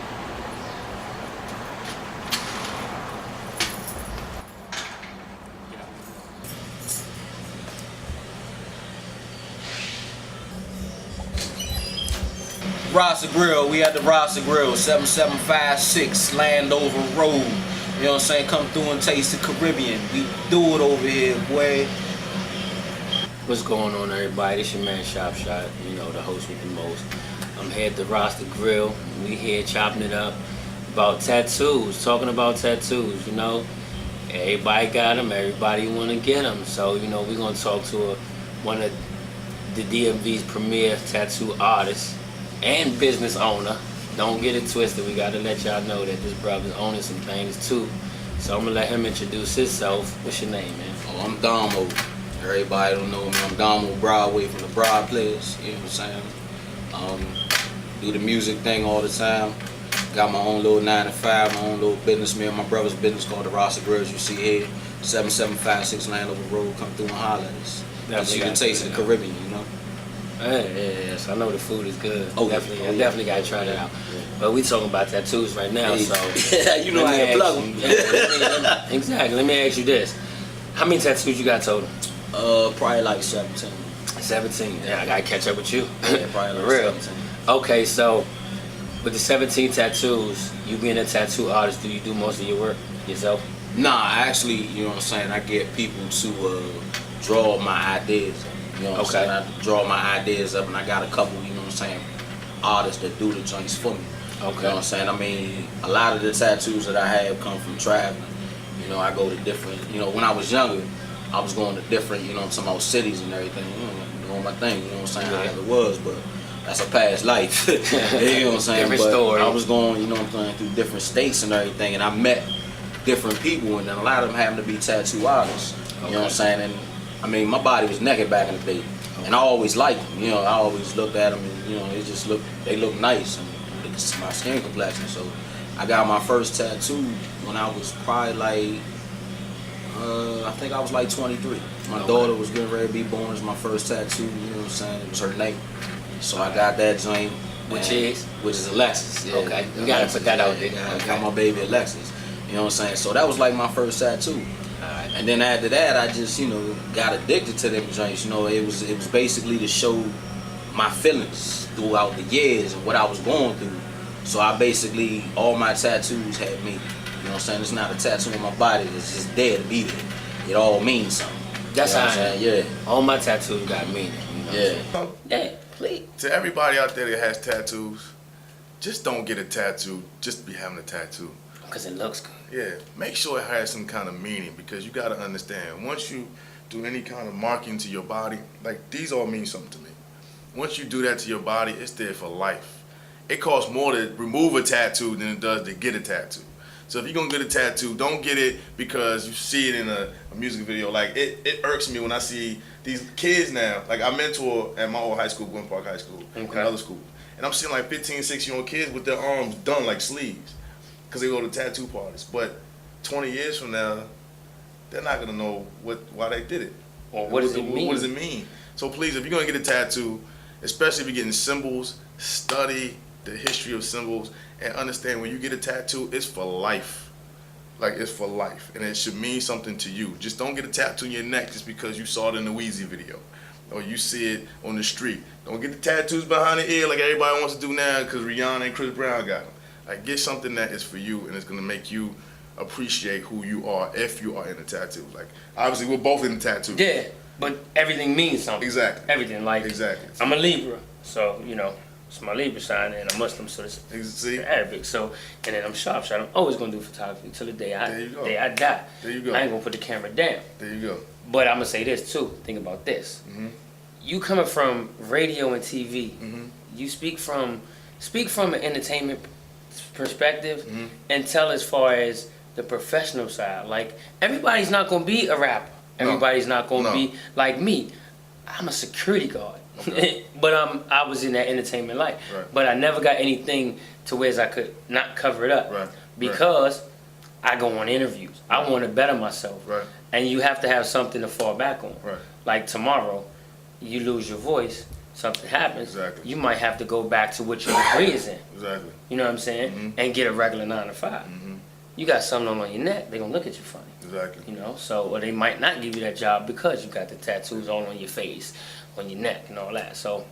Rasta Grill, we at the Rasta Grill, 7756 Landover Road. You know what I'm saying? Come through and taste the Caribbean. We do it over here, boy. What's going on, everybody? It's your man Shop Shot, you know, the host with the most. I'm here at the Rasta Grill. We here chopping it up about tattoos, talking about tattoos, you know. Everybody got them, everybody want to get them. So, you know, we're going to talk to one of the DMV's premier tattoo artists and business owner. Don't get it twisted. We got to let y'all know that this brother's owning some things too. So I'm going to let him introduce himself. What's your name, man? Oh, I'm Damo. Everybody don't know me. I'm Damo Broadway from the Broad Players. You know what I'm saying? Do the music thing all the time. Got my own little 9 to 5, my own little business. Me and my brother's business called the Rasta Grills. You see here, 7756 Landover Road. Come through and holler at us. So you can taste the Caribbean, you know? Yes, I know the food is good. Oh, definitely, yeah. I definitely gotta try that out. But we talking about tattoos right now, so you know I can plug them. Exactly. Let me ask you this: how many tattoos you got total? Probably like 17. 17. Yeah, I gotta catch up with you. Yeah, probably like real. 17. Okay, so with the 17 tattoos, you being a tattoo artist, do you do most of your work yourself? Nah, actually, you know what I'm saying, I get people to draw my ideas. You know what I'm saying? I draw my ideas up, and I got a couple, you know what I'm saying, artists that do the joints for me. Okay. You know what I'm saying? I mean, a lot of the tattoos that I have come from traveling. You know, I go to different, you know, when I was younger, I was going to different, you know what I'm talking about, cities and everything, you know, doing my thing, you know what I'm saying, how it was, but that's a past life. You know what I'm saying? Different but story. I was going, you know what I'm saying, through different states and everything, and I met different people, and then a lot of them happened to be tattoo artists. You know what I'm saying? And I mean, my body was naked back in the day, and I always liked them. You know, I always looked at them, and you know, they look nice, and my skin complexion. So I got my first tattoo when I was probably like, I think I was like 23. My daughter was getting ready to be born. It was my first tattoo. You know what I'm saying? It was her name. So I got that joint. Which is Alexis. Yeah, okay, you gotta put that out there. I got my baby Alexis. You know what I'm saying? So that was like my first tattoo. And then after that, I just, you know, got addicted to them joints. You know, it was basically to show my feelings throughout the years and what I was going through. So I basically, all my tattoos had me. You know what I'm saying? It's not a tattoo on my body. It's just there to be there. It all means something. That's you know how what I'm saying? Yeah. All my tattoos got meaning. You know Yeah. Please. To everybody out there that has tattoos, just don't get a tattoo just to be having a tattoo. Because it looks good. Yeah, make sure it has some kind of meaning, because you got to understand, once you do any kind of marking to your body, like these all mean something to me. Once you do that to your body, it's there for life. It costs more to remove a tattoo than it does to get a tattoo. So if you're going to get a tattoo, don't get it because you see it in a music video. Like, it irks me when I see these kids now. Like, I mentor at my old high school, Glen Park High School, another school. And I'm seeing like 15, 16-year-old kids with their arms done like sleeves because they go to tattoo parties. But 20 years from now, they're not going to know why they did it. Or what does it mean? What does it mean? So please, if you're going to get a tattoo, especially if you're getting symbols, study the history of symbols, and understand when you get a tattoo, it's for life. Like, it's for life, and it should mean something to you. Just don't get a tattoo on your neck just because you saw it in the Weezy video, or you see it on the street. Don't get the tattoos behind the ear like everybody wants to do now because Rihanna and Chris Brown got them. Like, get something that is for you, and it's gonna make you appreciate who you are if you are in a tattoo. Like, obviously, we're both in the tattoo. Yeah, but everything means something. Exactly. Everything. Like, exactly. I'm a Libra, so, you know, It's my Libra sign, and I'm Muslim, so it's See? Arabic. So, and then I'm sharpshooter. I'm always gonna do photography till the day I die. There you go. I ain't gonna put the camera down. There you go. But I'm gonna say this too. Think about this. Mm-hmm. You coming from radio and TV. Mm-hmm. You speak from an entertainment perspective, Mm-hmm. and tell as far as the professional side. Like, everybody's not gonna be a rapper. Everybody's not gonna be like me. I'm a security guard. Okay. But I was in that entertainment life. Right. But I never got anything to where I could not cover it up. Right. Because I go on interviews. I want to better myself. Right. And you have to have something to fall back on. Right. Like tomorrow, you lose your voice, something happens. Exactly. You might have to go back to what your degree is in. Exactly. You know what I'm saying? Mm-hmm. And get a regular 9 to 5. Mm-hmm. You got something on your neck, they're gonna look at you funny. Exactly. You know, so or they might not give you that job because you got the tattoos all on your face, on your neck, and all that. So,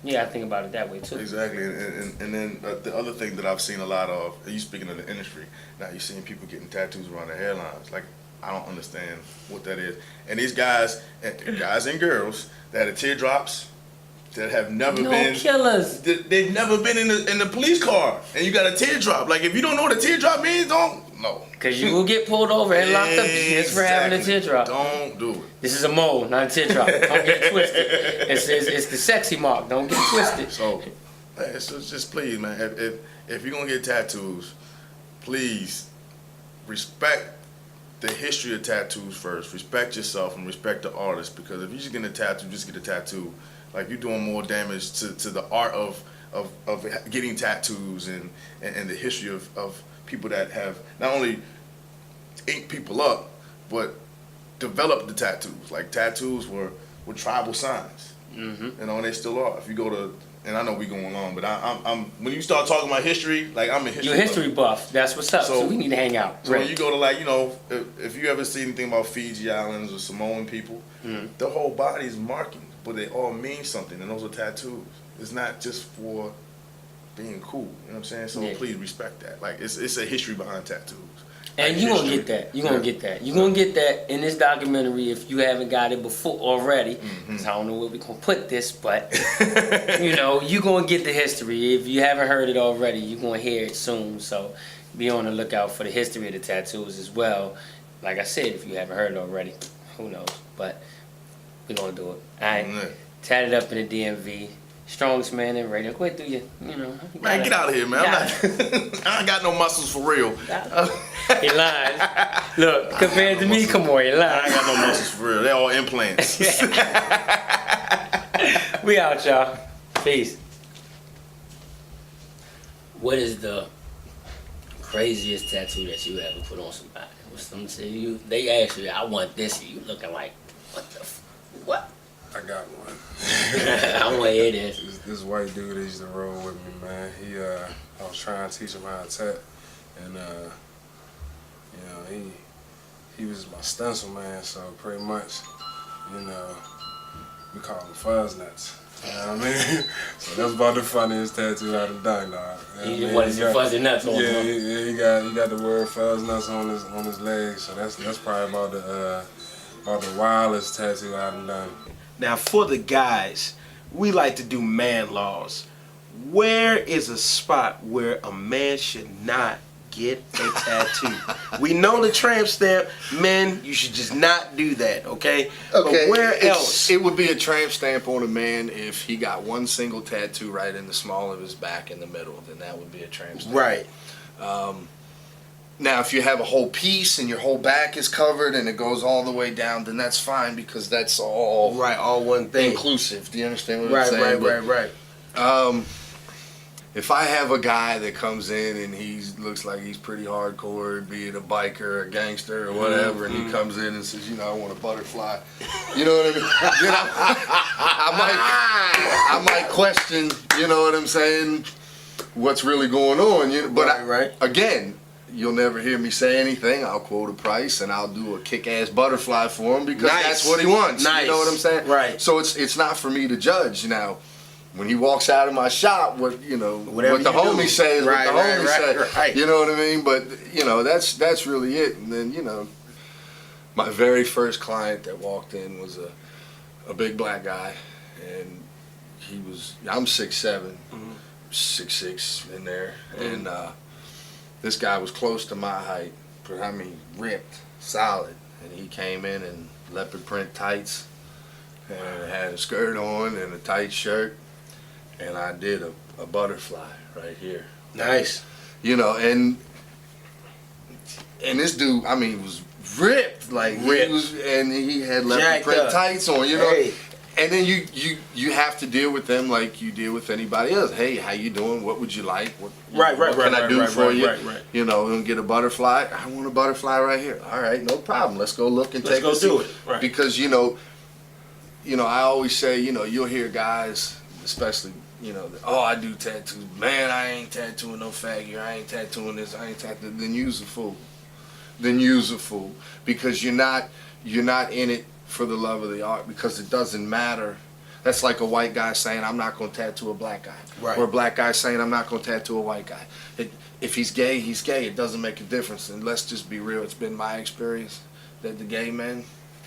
yeah, I think about it that way too. Exactly, and then the other thing that I've seen a lot of, you speaking of the industry, now you're seeing people getting tattoos around their hairlines. Like, I don't understand what that is. And these guys and girls that have teardrops, that have never been killers. They've never been in the police car, and you got a teardrop. Like, if you don't know what a teardrop means, don't. Because you will get pulled over and locked up just for having a teardrop. Don't do it. This is a mole, not a teardrop. Don't get twisted. It's the sexy mark. Don't get twisted. So just please, man, if you're going to get tattoos, please respect the history of tattoos first. Respect yourself and respect the artist, because if you just get a tattoo, just get a tattoo. Like, you're doing more damage to the art of getting tattoos and the history of people that have not only inked people up, but developed the tattoos. Like, tattoos were tribal signs. Mm-hmm. You know, and they still are. If you go to, and I know we going on, but I'm when you start talking about history, like, I'm a history. You're a history buff. That's what's up. So we need to hang out. So when you go to, like, you know, if you ever see anything about Fiji Islands or Samoan people, the whole body is marking, but they all mean something, and those are tattoos. It's not just for being cool. You know what I'm saying? So please respect that. Like, it's a history behind tattoos. And like, you're going to get that. You're going to get that. You're going to get that in this documentary if you haven't got it before already. Because I don't know where we're going to put this, but, you know, you're going to get the history. If you haven't heard it already, you're going to hear it soon. So be on the lookout for the history of the tattoos as well. Like I said, if you haven't heard it already, who knows? But we're going to do it. All right? Tatted up in the DMV. Strongest man in radio. Go ahead, do you know. Man, get out of here, man. I ain't got no muscles for real. He lying. Look, compared to me, come on, you lying. I ain't got no muscles for real. They're all implants. We out, y'all. Peace. What is the craziest tattoo that you ever put on somebody? What's something say you? They ask you, I want this, and you looking like, what the what? I got one. I want to hear this. This white dude that used to roll with me, man. I was trying to teach him how to tat, and you know, he was my stencil man. So pretty much, you know, we call him fuzz nuts. You know what I mean? So that's about the funniest tattoo I've done, dog. What is your fuzzy nuts on? Yeah, he got the word fuzz nuts on his leg. So that's probably about the wildest tattoo I've done. Now, for the guys, we like to do man laws. Where is a spot where a man should not get a tattoo? We know the tramp stamp. Men, you should just not do that, okay? But where else? It would be a tramp stamp on a man if he got one single tattoo right in the small of his back in the middle. Then that would be a tramp stamp. Right. Now, if you have a whole piece and your whole back is covered and it goes all the way down, then that's fine because that's all all one thing. Inclusive. Do you understand what I'm saying? Right. If I have a guy that comes in and he looks like he's pretty hardcore, be it a biker or a gangster or whatever, and he comes in and says, you know, I want a butterfly, you know what I mean? Then I might question, you know what I'm saying, what's really going on. But again, you'll never hear me say anything. I'll quote a price and I'll do a kick-ass butterfly for him because that's what he wants. Nice. You know what I'm saying? Right. So it's not for me to judge now. When he walks out of my shop, what the homie says, what the homie says. Right. You know what I mean? But you know, that's really it. And then, you know, my very first client that walked in was a big black guy, and I'm 6'7", 6'6" in there, and this guy was close to my height, but I mean ripped, solid, and he came in leopard print tights, and had a skirt on and a tight shirt, and I did a butterfly right here. Nice. You know, and this dude, I mean, was ripped, like ripped. and he had leopard Jacked print up. tights on, you know. Hey. And then you have to deal with them like you deal with anybody else. Hey, how you doing? What would you like? What can I do for you? Right. You know, and get a butterfly. I want a butterfly right here. All right, no problem. Let's go look and Let's take go a do seat. it. Right. Because you know, I always say, you know, you'll hear guys, especially, you know, oh, I do tattoos. Man, I ain't tattooing no faggot. I ain't tattooing this. I ain't tattooing. Then you's a fool. Because you're not in it for the love of the art, because it doesn't matter. That's like a white guy saying, I'm not going to tattoo a black guy. Right. Or a black guy saying, I'm not going to tattoo a white guy. If he's gay, he's gay. It doesn't make a difference. And let's just be real. It's been my experience that the gay men,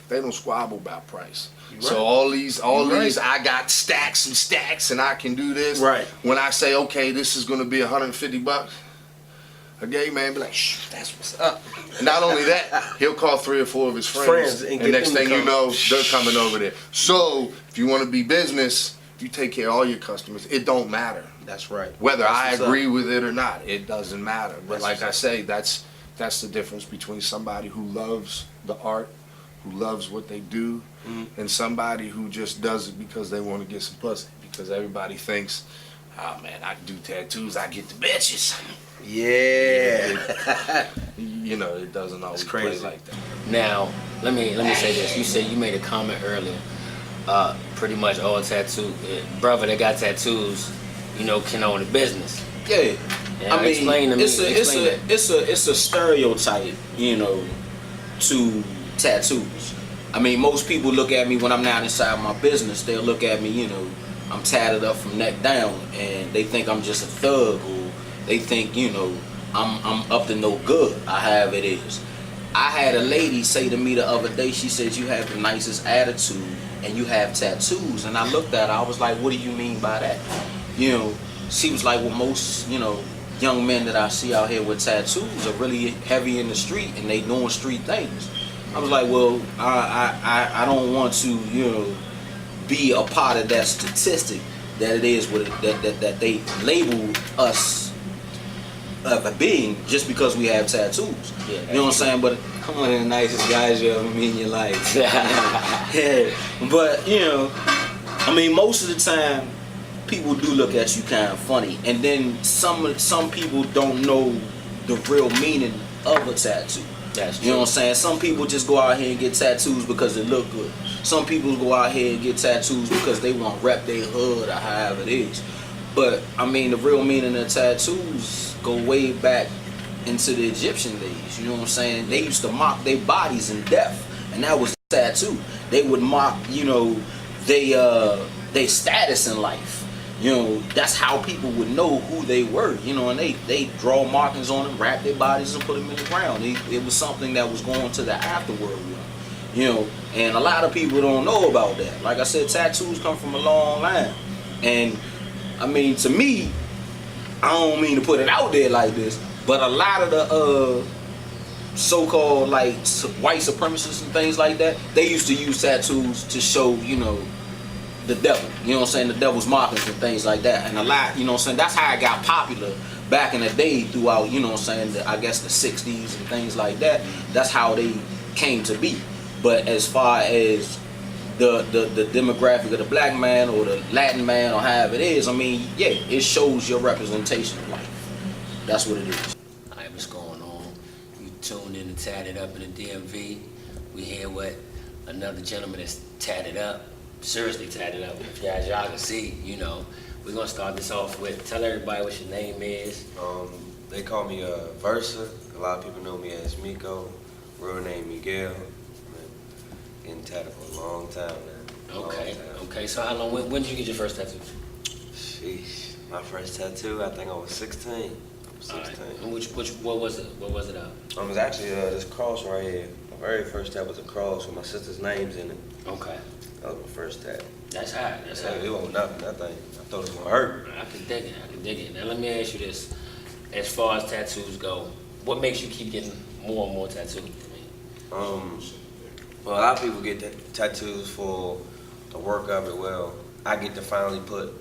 they don't squabble about price. Right. So all these, I got stacks and stacks and I can do this. Right. When I say, okay, this is going to be $150, a gay man be like, shh, that's what's up. And not only that, he'll call 3 or 4 of his friends and and next get them thing to you come. know, they're coming over there. So if you want to be business, you take care of all your customers. It don't matter. That's right. Whether That's I what's agree up. with it or not, it doesn't matter. But That's like what's I up. say, that's the difference between somebody who loves the art, who loves what they do, and somebody who just does it because they want to get some pussy. Because everybody thinks, oh man, I can do tattoos, I get the bitches. Yeah. You know, it doesn't always play crazy. like that. Now, let me say this. You said you made a comment earlier. Pretty much all brother that got tattoos, you know, can own a business. Yeah. Yeah, I mean, explain to me. it's a stereotype, you know, to tattoos. I mean, most people look at me when I'm not inside my business. They'll look at me, you know, I'm tatted up from neck down, and they think I'm just a thug, or they think, you know, I'm up to no good. How it is. I had a lady say to me the other day, she said, you have the nicest attitude and you have tattoos. And I looked at her, I was like, what do you mean by that? You know, she was like, well, most, you know, young men that I see out here with tattoos are really heavy in the street and they doing street things. I was like, well, I don't want to, you know, be a part of that statistic that it is with that they label us of a being just because we have tattoos. Yeah, you know what I'm saying? But I'm one of the nicest guys you ever meet in your life. Yeah. But, you know, I mean, most of the time, people do look at you kind of funny. And then some people don't know the real meaning of a tattoo. That's you know what I'm saying? Some people just go out here and get tattoos because they look good. Some people go out here and get tattoos because they want to rep their hood or however it is. But, I mean, the real meaning of tattoos go way back into the Egyptian days. You know what I'm saying? They used to mock their bodies in death, and that was a tattoo. They would mock, you know, they status in life. You know, that's how people would know who they were. You know, and they draw markings on them, wrap their bodies, and put them in the ground. It was something that was going to the afterworld with them. You know, and a lot of people don't know about that. Like I said, tattoos come from a long line, and I mean, to me, I don't mean to put it out there like this, but a lot of the so-called like white supremacists and things like that, they used to use tattoos to show, you know, the devil. You know what I'm saying? The devil's markings and things like that. And a lot, you know what I'm saying? That's how it got popular back in the day throughout, you know what I'm saying, I guess the 60s and things like that. That's how they came to be. But as far as the demographic of the black man or the Latin man or however it is, I mean, yeah, it shows your representation of life. That's what it is. Alright, what's going on? You tuned in to Tatted Up in the DMV. We here with another gentleman that's tatted up, seriously tatted up. If y'all can see, you know, we're gonna start this off with, tell everybody what your name is. They call me Versa. A lot of people know me as Miko. Real name Miguel. Getting tatted for a long time now. Okay, okay. So how long? When did you get your first tattoo? Sheesh. My first tattoo, I think I was 16. Right. And what was it? What was it of? It was actually this cross right here. My very first tat was a cross with my sister's names in it. Okay. That was my first tat. That's hot. That's hot. It won't nothing. I thought it was gonna hurt. I can dig it. I can dig it. Now let me ask you this: as far as tattoos go, what makes you keep getting more and more tattoos? Well, a lot of people get tattoos for the work of it. Well, I get to finally put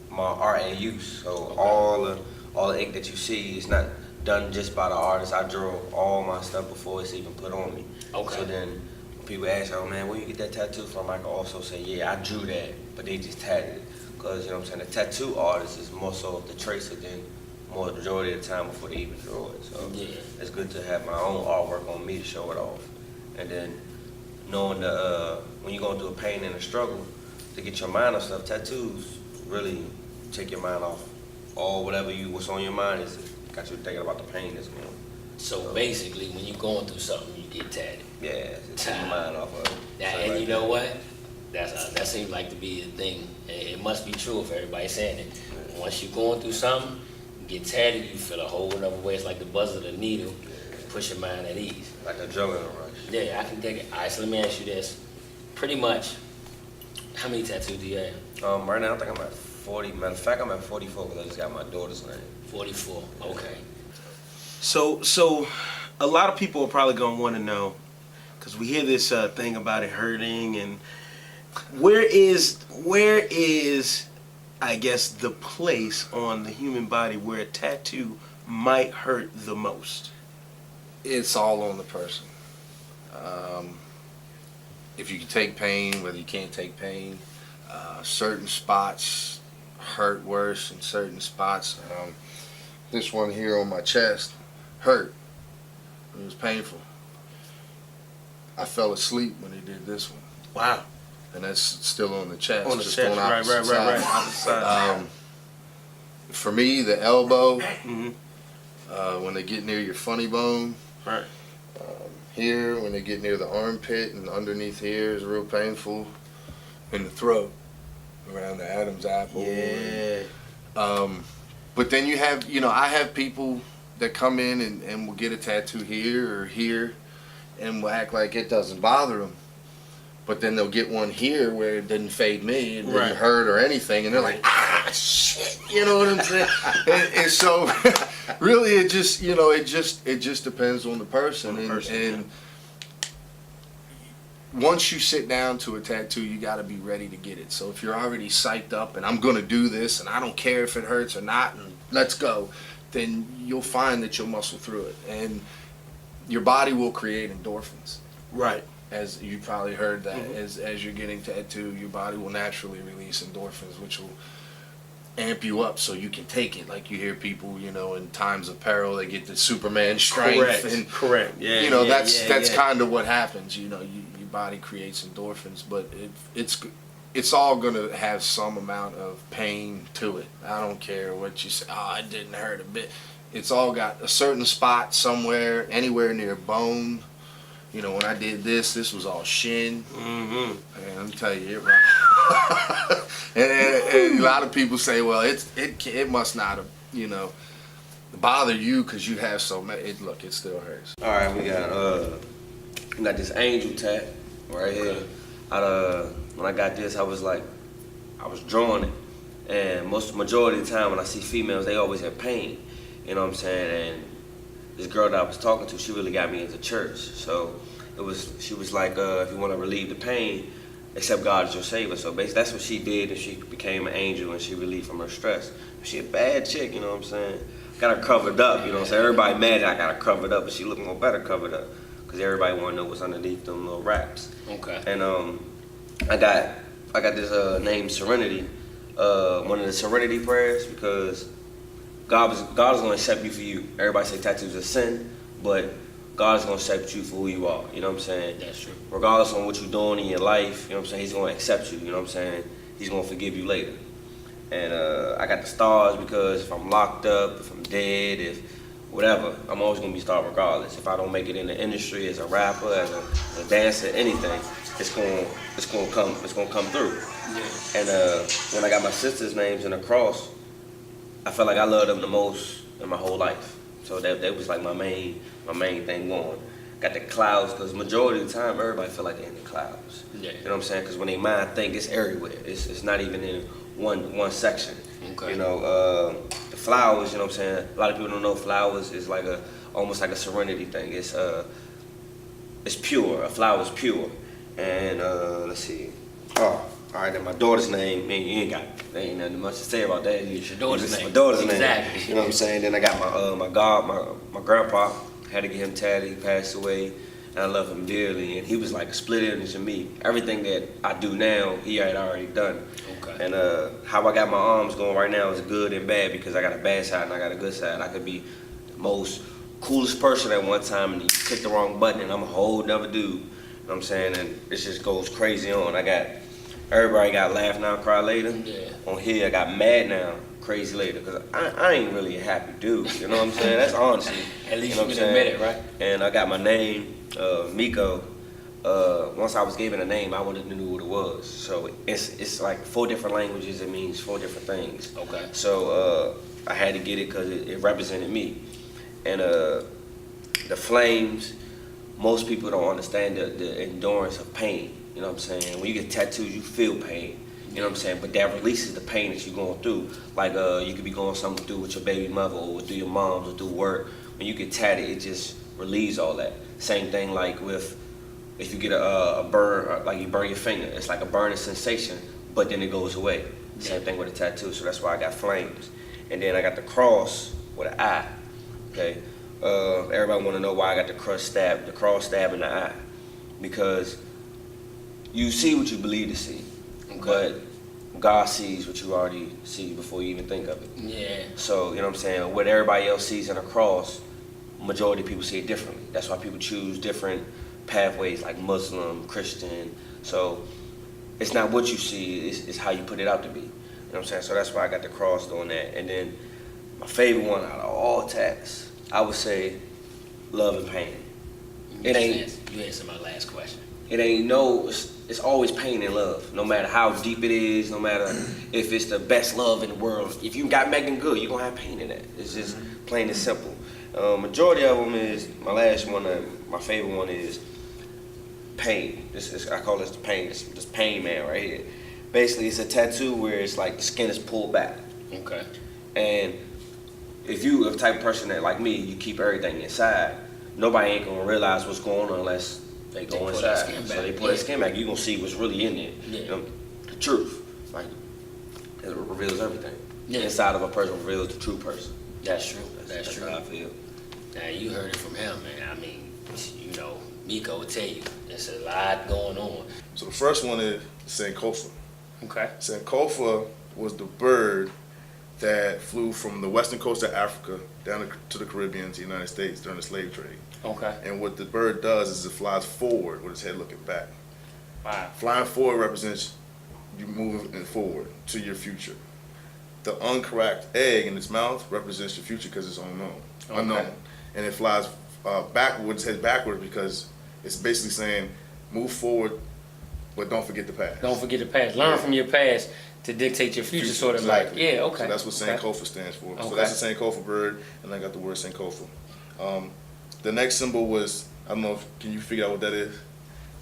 my art in use. So all the ink that you see is not done just by the artist. I drew all my stuff before it's even put on me. Okay. So then when people ask, oh man, where you get that tattoo from? I can also say, yeah, I drew that, but they just tatted it. Because, you know what I'm saying, the tattoo artist is more so the tracer than more the majority of the time before they even draw it. So Yeah. it's good to have my own artwork on me to show it off. And then knowing when you're going through a pain and a struggle, to get your mind off stuff, tattoos really take your mind off all what's on your mind is got you thinking about the pain that's going on. So basically, when you're going through something, you get tatted. Yeah, it take your mind off of it. Yeah, So and like you know what? That seems like to be the thing. It must be true if everybody's saying it. Once you're going through something, you get tatted, you feel a whole another way. It's like the buzz of the needle. Push your mind at ease. Like a adrenaline rush. Yeah, I can dig it. All right, so let me ask you this. Pretty much, how many tattoos do you have? Right now, I think I'm at 40. Matter of fact, I'm at 44 because I just got my daughter's name. 44, okay. So a lot of people are probably gonna want to know, because we hear this thing about it hurting, and where is I guess the place on the human body where a tattoo might hurt the most? It's all on the person. If you can take pain, whether you can't take pain, certain spots hurt worse in certain spots. This one here on my chest hurt. It was painful. I fell asleep when he did this one. Wow. And that's still on the chest. On the just chest, on right. opposite sides. Opposite side. For me, the elbow, when they get near your funny bone, right. Here, when they get near the armpit and underneath here is real painful. In the throat, around the Adam's apple. Yeah. But then you have, I have people that come in and will get a tattoo here or here and will act like it doesn't bother them. But then they'll get one here where it didn't fade me, it didn't hurt or anything, and they're like, shit, you know what I'm saying? and so, really, it just depends on the person. And once you sit down to a tattoo, you got to be ready to get it. So if you're already psyched up and I'm gonna do this and I don't care if it hurts or not, and let's go, then you'll find that you'll muscle through it, and your body will create endorphins. Right. As you probably heard that, as you're getting tattooed, your body will naturally release endorphins, which will amp you up so you can take it. Like you hear people, in times of peril, they get the Superman strength. Correct. Yeah. That's kind of what happens. Your body creates endorphins, but it's all gonna have some amount of pain to it. I don't care what you say. Oh, it didn't hurt a bit. It's all got a certain spot somewhere, anywhere near bone. When I did this was all shin. And let me tell you, and a lot of people say, well, it must not have, bother you because you have so many. Look, it still hurts. All right, we got this angel tat right here. When I got this, I was drawing it, and majority of the time when I see females, they always have pain. You know what I'm saying? And this girl that I was talking to, she really got me into church. So she was like, if you want to relieve the pain, accept God as your savior. So basically that's what she did, and she became an angel and she relieved from her stress. She a bad chick, you know what I'm saying? Got her covered up, you know what I'm saying? Everybody mad that I got her covered up, but she looking more better covered up because everybody want to know what's underneath them little wraps. Okay. And I got this name Serenity, one of the Serenity prayers, because God is going to accept you for you. Everybody say tattoos are sin, but God is going to accept you for who you are. You know what I'm saying? That's true. Regardless of what you're doing in your life, you know what I'm saying? He's going to accept you. You know what I'm saying? He's going to forgive you later. And I got the stars because if I'm locked up, if I'm dead, if whatever, I'm always going to be star regardless. If I don't make it in the industry as a rapper, as a dancer, anything, it's going to come through. Yeah. And when I got my sisters' names in the cross, I felt like I loved them the most in my whole life. So that was like my main thing going. got the clouds, because majority of the time everybody feel like they're in the clouds. Yeah. You know what I'm saying? Because when they mind think, it's everywhere. It's not even in one section. Okay. You know, the flowers. You know what I'm saying? A lot of people don't know flowers is like almost like a serenity thing. It's pure. A flower is pure. And let's see. Oh, all right. Then my daughter's name. Man, you ain't nothing much to say about that. It's your daughter's name. My daughter's name. Exactly. You know what I'm saying? Then I got my grandpa. Had to get him tatted. He passed away, and I love him dearly. And he was like a split image of me. Everything that I do now, he had already done. Okay. And how I got my arms going right now is good and bad, because I got a bad side and I got a good side. I could be the most coolest person at one time, and you click the wrong button, and I'm a whole nother dude. You know what I'm saying? And it just goes crazy on. Everybody got laugh now, cry later. Yeah. On here, I got mad now, crazy later, because I ain't really a happy dude. You know what I'm saying? That's honesty. At least you know you what can I'm admit saying? it, right? And I got my name, Miko. Once I was given a name, I wouldn't knew what it was. So it's like 4 different languages. It means 4 different things. Okay. So I had to get it because it represented me. And the flames, most people don't understand the endurance of pain. You know what I'm saying? When you get tattoos, you feel pain. You know what I'm saying? But that releases the pain that you're going through. Like you could be going something through with your baby mother, or through your moms, or through work. When you get tatted, it just relieves all that. Same thing like with if you get a burn, like you burn your finger. It's like a burning sensation, but then it goes away. Same thing with a tattoo. So that's why I got flames. And then I got the cross with an eye. Okay. Everybody want to know why I got the cross stab in the eye, because you see what you believe to see, but God sees what you already see before you even think of it. Yeah. So, you know what I'm saying? What everybody else sees in a cross, majority of people see it differently. That's why people choose different pathways, like Muslim, Christian. So it's not what you see, it's how you put it out to be. You know what I'm saying? So that's why I got the cross doing that. And then my favorite one out of all tats, I would say love and pain. You answered my last question. It ain't it's always pain and love, no matter how deep it is, no matter if it's the best love in the world. If you got Megan good, you're gonna have pain in that. It's just plain and simple. Majority of them is, my last one, my favorite one is pain. I call this the pain, this pain man right here. Basically, it's a tattoo where it's like the skin is pulled back. Okay. And if you are the type of person that, like me, you keep everything inside, nobody ain't gonna realize what's going on unless they go inside. So they pull that skin back, you gonna see what's really in there. Yeah. You know, the truth. Like, it reveals everything. Yeah. Inside of a person reveals the true person. That's true. That's true. How I feel. Now you heard it from him, man. I mean, you know, Miko will tell you there's a lot going on. So the first one is Sankofa. Okay. Sankofa was the bird that flew from the western coast of Africa down to the Caribbean, to the United States during the slave trade. Okay. And what the bird does is it flies forward with its head looking back. Wow. Flying forward represents you moving forward to your future. The uncracked egg in its mouth represents your future because it's unknown. And it flies backwards, head backwards, because it's basically saying move forward, but don't forget the past. Don't forget the past. Learn from your past to dictate your future, sort of exactly. like. Yeah, okay. So that's what Okay. Sankofa stands for. Okay. So that's a Sankofa bird, and I got the word Sankofa. The next symbol was, I don't know, can you figure out what that is?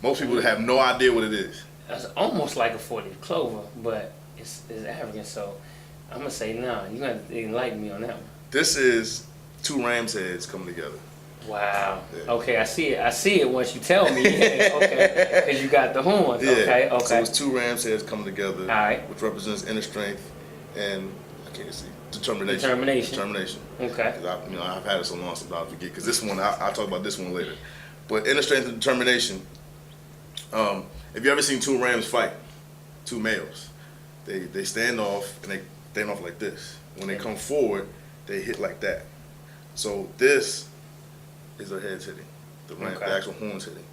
Most people have no idea what it is. That's almost like a 40 clover, but it's African, so I'm gonna say no. You're gonna enlighten me on that one. This is 2 ram's heads coming together. Wow. Yeah. Okay, I see it. I see it once you tell me. Yeah, okay, because you got the horns. Yeah. Okay. Okay. So it's 2 ram's heads coming together, All right. which represents inner strength and, I can't see, determination. Determination. Okay. 'Cause I've had it so long sometimes I forget. Because this one, I'll talk about this one later. But inner strength and determination. If you ever seen 2 rams fight, 2 males, they stand off and they stand off like this. When they come forward, they hit like that. So this is their heads hitting, the actual horns hitting.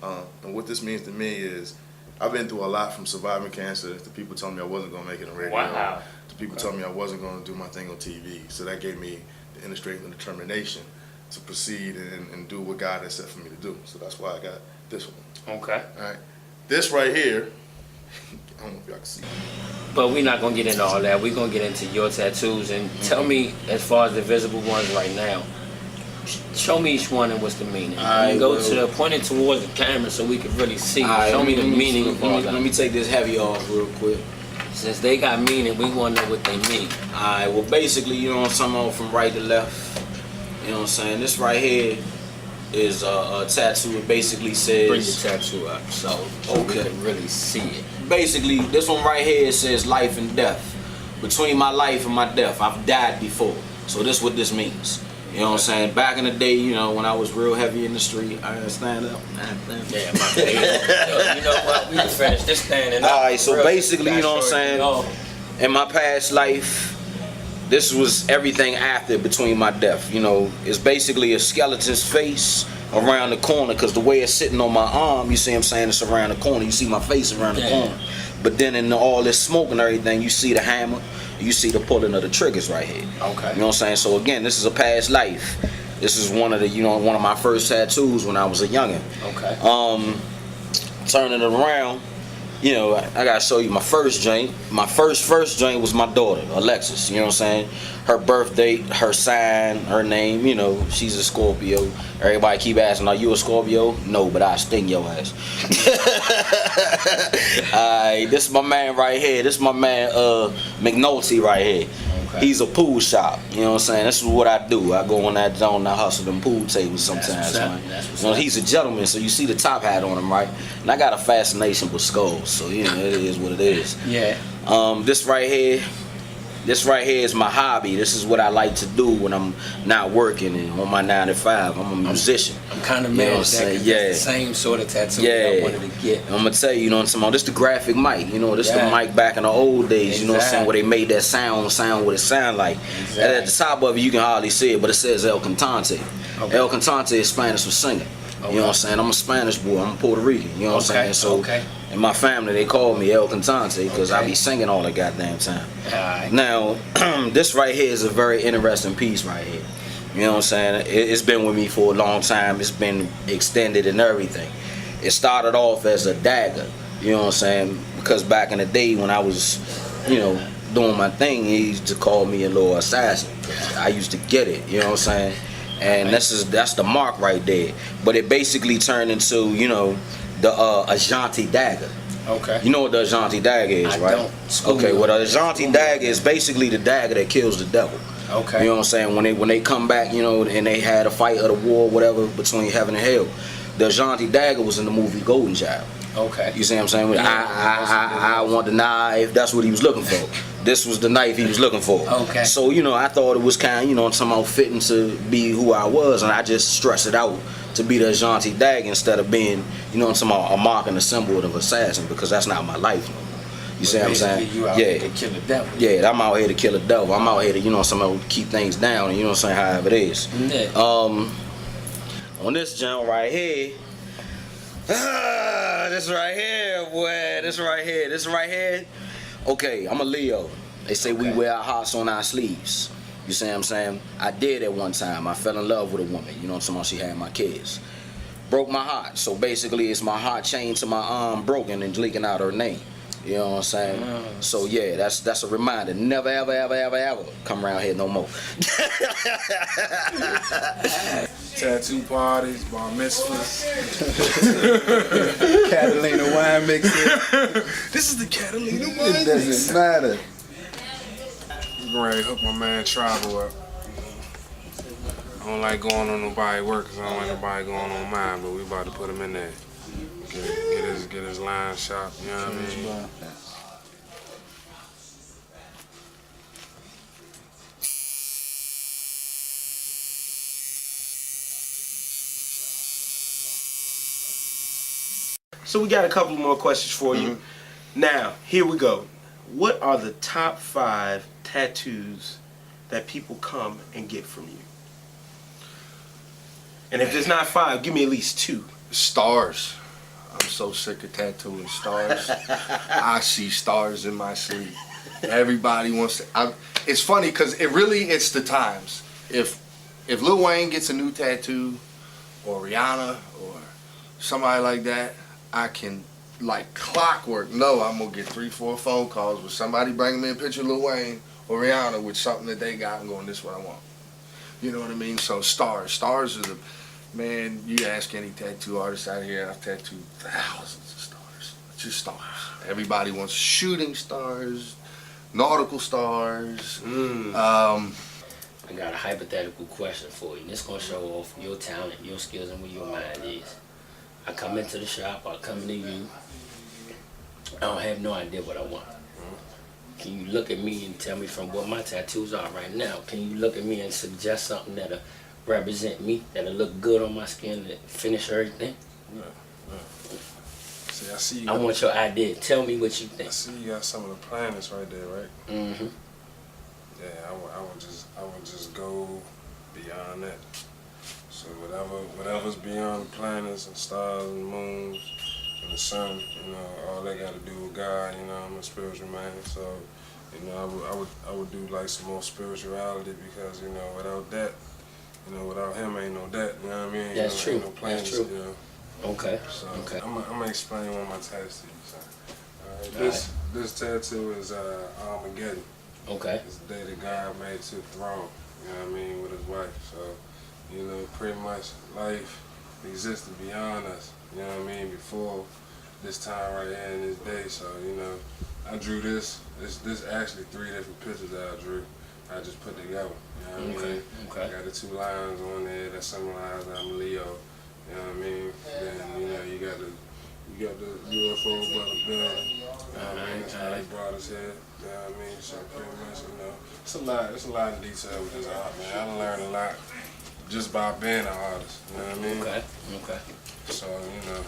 And what this means to me is, I've been through a lot, from surviving cancer to people telling me I wasn't gonna make it on radio. Wow. To people telling me I wasn't gonna do my thing on TV. So that gave me the inner strength and determination to proceed and do what God has set for me to do. So that's why I got this one. Okay. All right. This right here, I don't know if y'all can see. But we're not gonna get into all that. We're gonna get into your tattoos and tell me, as far as the visible ones right now, Show me each one and what's the meaning. Alright, Go well, to the pointing towards the camera so we can really see. Alright, Show me the let meaning of all let that. me take this heavy off real quick. Since they got meaning, we want to know what they mean. Alright, well basically, you know what I'm talking about, from right to left. You know what I'm saying? This right here is a tattoo. It basically says. Bring your tattoo up so we can really see it. Basically, this one right here says life and death. Between my life and my death, I've died before. So this is what this means. You know what I'm saying? Back in the day, you know, when I was real heavy in the street, I didn't stand up. Yeah, my bad. You know what? We can finish this standing up. Alright, so Real basically, you know what I'm short, saying? you know. In my past life, this was everything after between my death. You know, it's basically a skeleton's face around the corner, because the way it's sitting on my arm, you see what I'm saying, it's around the corner. You see my face around the corner. But then in all this smoke and everything, you see the hammer, you see the pulling of the triggers right here. Okay. You know what I'm saying? So again, this is a past life. This is one of the, one of my first tattoos when I was a youngin'. Okay. Turning it around, you know, I gotta show you my first joint. My first joint was my daughter, Alexis. You know what I'm saying? Her birth date, her sign, her name. You know, she's a Scorpio. Everybody keep asking, "Are you a Scorpio?" No, but I sting your ass. Alright, this is my man right here. This is my man McNulty right here. Okay. He's a pool shop. You know what I'm saying? This is what I do. I go on that zone, I hustle them pool tables sometimes, man. You know, he's a gentleman, so you see the top hat on him, right? And I got a fascination with skulls, so you know, it is what it is. Yeah. This right here is my hobby. This is what I like to do when I'm not working and on my 9 to 5. I'm a musician. I'm kind of You know mad what at I'm that, saying? 'cause Yeah. that's the same sort of tattoo Yeah. that I wanted to get. I'm gonna tell you, you know what I'm saying? This the graphic mic, you know, this Yeah. the mic back in the old days, you know what I'm saying, Exactly. where they made that sound what it sound like. And at the top of it, you can hardly see it, but it says El Cantante. Okay. El Cantante is Spanish for singer. You know what I'm saying? I'm a Spanish boy, I'm Puerto Rican, you know what I'm saying? So in my family, they call me El Cantante because I be singing all the goddamn time. Alright. Now, this right here is a very interesting piece right here. You know what I'm saying? It's been with me for a long time. It's been extended and everything. It started off as a dagger, you know what I'm saying? Because back in the day when I was, you know, doing my thing, he used to call me a little assassin. I used to get it, you know what I'm saying? And that's the mark right there. But it basically turned into, you know, the Ashanti dagger. Okay. You know what the Ashanti dagger is, I right? don't. School Okay, me. well the Ashanti dagger is basically the dagger that kills the devil. Okay. You know what I'm saying? When they come back, you know, and they had a fight of the war, whatever, between heaven and hell. The Ashanti dagger was in the movie Golden Child. Okay. You see what I'm saying? I want the knife. That's what he was looking for. This was the knife he was looking for. Okay. So, you know, I thought it was kind of, you know, somehow fitting to be who I was, and I just stressed it out to be the Ashanti dagger instead of being, you know, somehow a mark and a symbol of assassin, because that's not my life no more. You see what I'm saying? You out here to kill the devil. Yeah, I'm out here to kill the devil. I'm out here to, you know, somehow keep things down, and you know what I'm saying, however it is. Yeah. On this jump right here, this right here, boy, this right here. Okay, I'm a Leo. They say we wear our hearts on our sleeves. You see what I'm saying? I did at one time. I fell in love with a woman. You know what I'm saying? She had my kids. Broke my heart. So basically, it's my heart chained to my arm broken and leaking out her name. You know what I'm saying? So yeah, that's a reminder. Never, ever, ever, ever, ever come around here no more. Tattoo parties, bar mitzvahs. Catalina wine mixer. This is the Catalina It wine mixer. doesn't matter. I'm ready to hook my man Travel up. I don't like going on nobody's work because I don't like nobody going on mine, but we about to put him in there. Get his line shop, you know what I mean? So we got a couple more questions for you. Now, here we go. What are the top 5 tattoos that people come and get from you? And if there's not 5, give me at least 2. Stars. I'm so sick of tattooing stars. I see stars in my sleeve. Everybody wants to. It's funny because it's the times. If Lil Wayne gets a new tattoo, or Rihanna, or somebody like that, I can, like clockwork, know I'm gonna get 3-4 phone calls with somebody bringing me a picture of Lil Wayne or Rihanna with something that they got and going, this is what I want. You know what I mean? So stars are the, man, you ask any tattoo artist out here, I've tattooed thousands of stars. Just stars. Everybody wants shooting stars, nautical stars. I got a hypothetical question for you. And it's gonna show off your talent, your skills, and where your mind is. I come into the shop, I come into you. I don't have no idea what I want. Can you look at me and tell me from what my tattoos are right now? Can you look at me and suggest something that'll represent me, that'll look good on my skin, that finish everything? Yeah. See, I see you. I want your idea. Tell me what you think. I see you got some of the planets right there, right? Mm-hmm. Yeah, I would just go beyond that. So whatever's beyond the planets and stars and moons and the sun, you know, all they got to do with God. You know, I'm a spiritual man, so you know, I would do like some more spirituality because you know, without that, you know, without Him ain't no that. You know what I mean? That's true. Ain't no planets, That's true. You know? Okay. So Okay. I'm gonna explain one of my tattoos to you. So, this tattoo is Armageddon. Okay. It's the day that God made to the throne, you know what I mean, with his wife. So, you know, pretty much life existed beyond us, you know what I mean, before this time right here in this day. So, you know, I drew this. This actually 3 different pictures that I drew. I just put together, you know what I mean? Okay. I got the 2 lines on there that symbolize that I'm Leo, you know what I mean? Then, you know, you got the UFO by the building, you know what I mean? That's how they brought us here. You know what I mean? So pretty much, you know, it's a lot of detail with this art, man. I done learned a lot just by being an artist. You know what I mean? Okay. Okay. So, you know,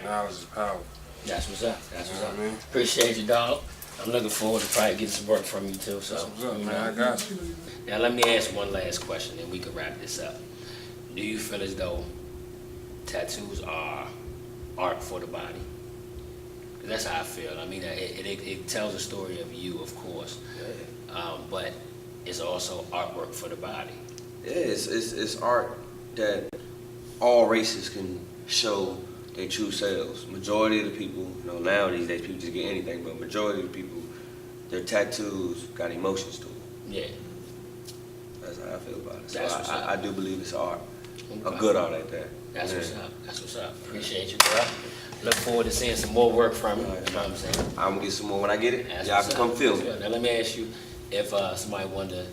knowledge is power. That's what's up. That's what's up. I mean? Appreciate you, dog. I'm looking forward to probably getting some work from you too. So, That's what's up, you man. know. I got you. Now let me ask one last question, and we can wrap this up. Do you feel as though tattoos are art for the body? That's how I feel. I mean, it tells a story of you, of course, but it's also artwork for the body. Yeah, it's art that all races can show their true selves. Majority of the people, you know, nowadays people just get anything, but majority of the people, their tattoos got emotions to them. Yeah. That's how I feel about it. So That's what's up. I do believe it's art. Okay. A good art at that. That's Yeah. what's up. That's what's up. Appreciate you, bro. Look forward to seeing some more work from you. You know what I'm saying? I'm gonna get some more when I get it. That's Y'all what's can up. come film That's it. good. Now let me ask you, if somebody wanted to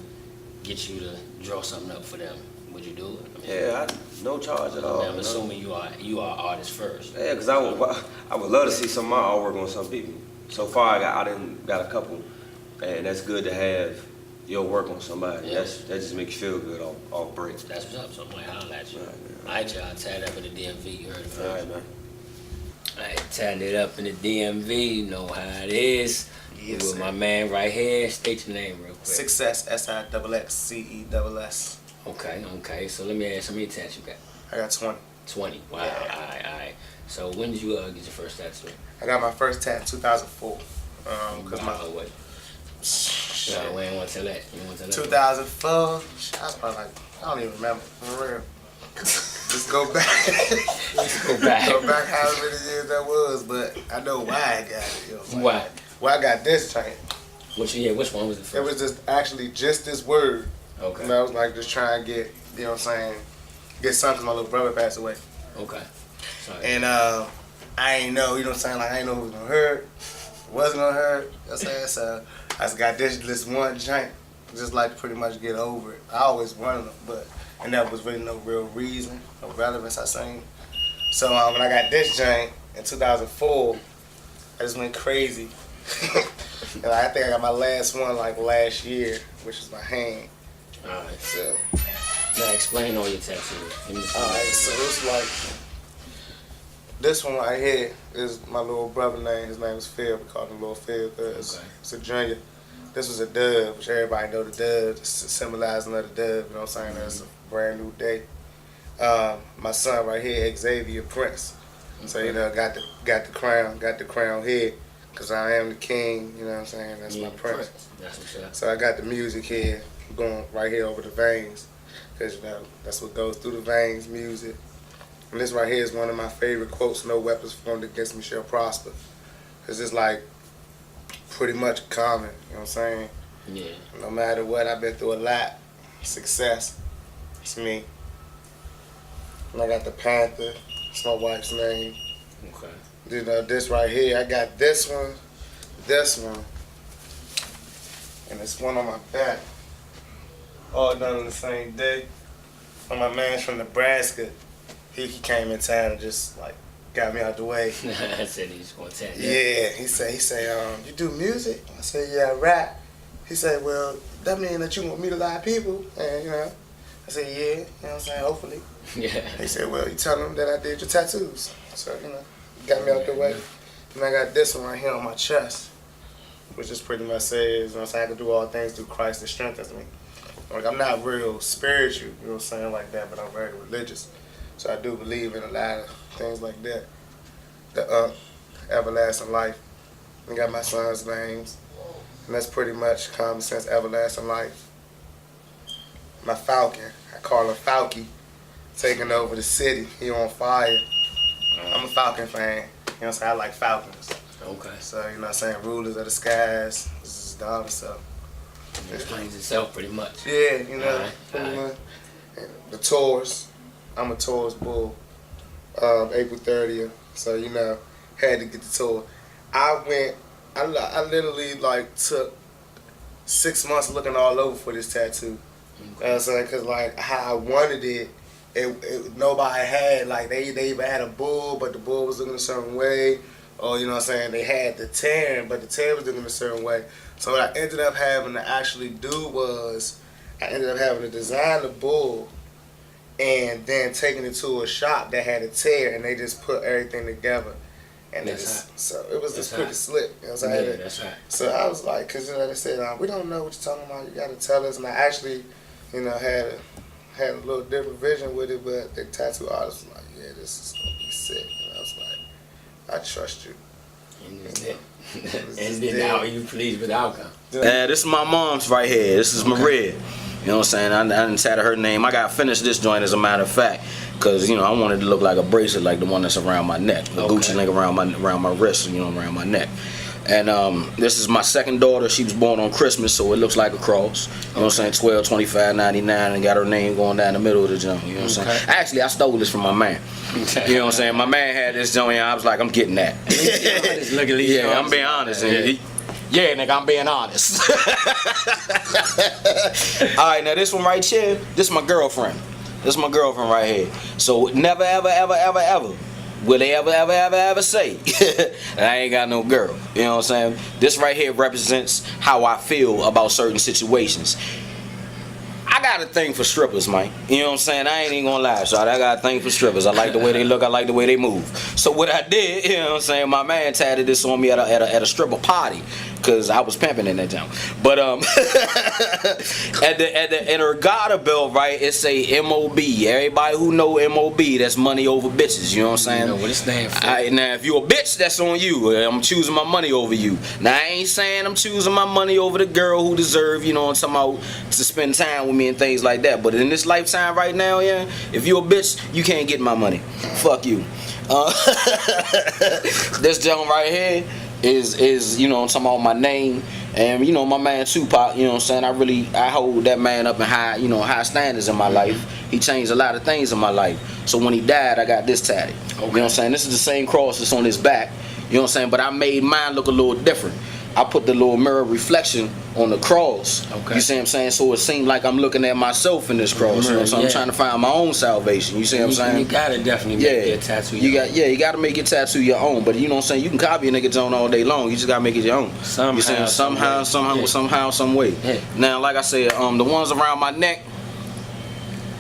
get you to draw something up for them, would you do it? I mean, Yeah, no charge at all. I'm you know? assuming you are artist first. Yeah, because I would love to see some of my artwork on some people. So far, I done got a couple, and that's good to have your work on somebody. Yeah. That just makes you feel good off break. That's what's up. So I'm like, holler at you. All right, y'all. Tatted up in the DMV. You heard it first. All right, man. All right, tatted it up in the DMV. You know how it is. Yes, with sir. my man right here. State your name real quick. Success, SIXXCESS. Okay. So let me ask, how many tats you got? I got 20. 20. Wow. Yeah. All right. So when did you get your first tattoo? I got my first tat in 2004. Cause Wow, what? No, we ain't want to tell that. You want to tell that? 2004. I was probably like, I don't even remember. For real. Just go back. Go back. Go back however many years that was, but I know why I got it. You know, like, Why? Why I got this chain. Which one was the first? It was just actually just this word. Okay. And I was like just trying to get, you know what I'm saying, get something 'cause my little brother passed away. Okay. Sorry. And I ain't know, you know what I'm saying, like I ain't know who was gonna hurt, wasn't gonna hurt. You know what I'm saying? So I just got this one joint, just like to pretty much get over it. I always wanted them, but and there was really no real reason, no relevance I seen. So when I got this joint in 2004, I just went crazy. And I think I got my last one like last year, which is my hand. Alright. So now explain all your tattoos. alright, so it's like this one right here is my little brother name. His name is Phil. We call him Little Phil because it's a junior. This was a dove, which everybody know the dove. It's symbolizing of the dove. You know what I'm saying? That's a brand new day. My son right here, Xavier Prince. So you know, got the crown here, cause I am the king. You know what I'm saying? That's my prince. That's what's up. So I got the music here, going right here over the veins, cause you know that's what goes through the veins, music. And this right here is one of my favorite quotes: "No weapons formed against me shall prosper," cause it's like pretty much common. You know what I'm saying? Yeah. No matter what, I've been through a lot. Success. It's me. And I got the Panther. It's my wife's name. Okay. You know, this right here. I got this one, and this one on my back. All done on the same day. And my man's from Nebraska. He came in town and just like got me out the way. I said he's gonna tell you. Yeah, he say, you do music? I said, yeah, I rap. He said, well, that mean that you gonna meet a lot of people, and you know. I said, yeah, you know what I'm saying, hopefully. Yeah. He said, well, you tell them that I did your tattoos. So, you know, got me out the way. And I got this one right here on my chest, which is pretty much says, you know what I'm saying, I can do all things through Christ that strengthens me. Like, I'm not real spiritual, you know what I'm saying, like that, but I'm very religious. So I do believe in a lot of things like that. The everlasting life. I got my son's names. And that's pretty much common sense, everlasting life. My Falcon, I call him Falky, taking over the city. He on fire. I'm a Falcon fan. You know what I'm saying? I like Falcons. Okay. So, you know what I'm saying? Rulers of the skies. This is done, so. It explains itself pretty much. Yeah, you know. All right. And the tours. I'm a Taurus bull. April 30th. So, you know, had to get the tour. I literally like took 6 months looking all over for this tattoo. You know what I'm saying? Because like how I wanted it, nobody had, like they even had a bull, but the bull was looking a certain way. Or, you know what I'm saying, they had the tan, but the tan was looking a certain way. So what I ended up having to actually do was, I ended up having to design the bull and then taking it to a shop that had a tear, and they just put everything together. And so it was just pretty slick. You know what I'm saying? Yeah, that's right. So I was like, because like I said, we don't know what you're talking about. You got to tell us. And I actually, you know, had a little different vision with it, but the tattoo artist was like, yeah, this is going to be sick. And I was like, I trust you. And then now you pleased with the outcome. This is my mom's right here. This is Maria. You know what I'm saying? I didn't tatted her name. I got finished this joint as a matter of fact. Cause you know I wanted to look like a bracelet, like the one that's around my neck, the Gucci link around my wrist, you know, around my neck. And this is my second daughter. She was born on Christmas, so it looks like a cross. You know what I'm saying? 12, 25, 99, and got her name going down the middle of the joint. You know what I'm saying? Actually, I stole this from my man. You know what I'm saying? My man had this joint, and I was like, I'm getting that. Yeah, I'm being honest. Yeah, nigga, I'm being honest. All right, now this one right here, this is my girlfriend. This is my girlfriend right here. So never, ever, ever, ever, ever will they ever say that I ain't got no girl. You know what I'm saying? This right here represents how I feel about certain situations. I got a thing for strippers, man. You know what I'm saying? I ain't even gonna lie, so I got a thing for strippers. I like the way they look, I like the way they move. So what I did, you know what I'm saying, my man tatted this on me at a stripper party. Cause I was pimping in that town. But at the regatta belt, right, it say MOB. Everybody who know MOB, that's money over bitches, you know what I'm saying? You know what it stands for. Now if you a bitch, that's on you. I'm choosing my money over you. Now I ain't saying I'm choosing my money over the girl who deserve, you know what I'm talking about, to spend time with me and things like that. But in this lifetime right now, yeah, if you a bitch, you can't get my money. Fuck you. This gentleman right here is you know I'm talking about my name, and you know my man Tupac, you know what I'm saying, I hold that man up in high standards in my life. He changed a lot of things in my life. So when he died, I got this tatted. You know what I'm saying? This is the same cross that's on his back. You know what I'm saying? But I made mine look a little different. I put the little mirror reflection on the cross. Okay. You see what I'm saying? So it seemed like I'm looking at myself in this cross. You know what I'm saying? I'm trying to find my own salvation. You see what I'm saying? You gotta definitely make your tattoo your own. You gotta make your tattoo your own. But you know what I'm saying? You can copy a nigga's own all day long. You just gotta make it your own. You saying somehow, some way. Yeah. Now, like I said, the ones around my neck,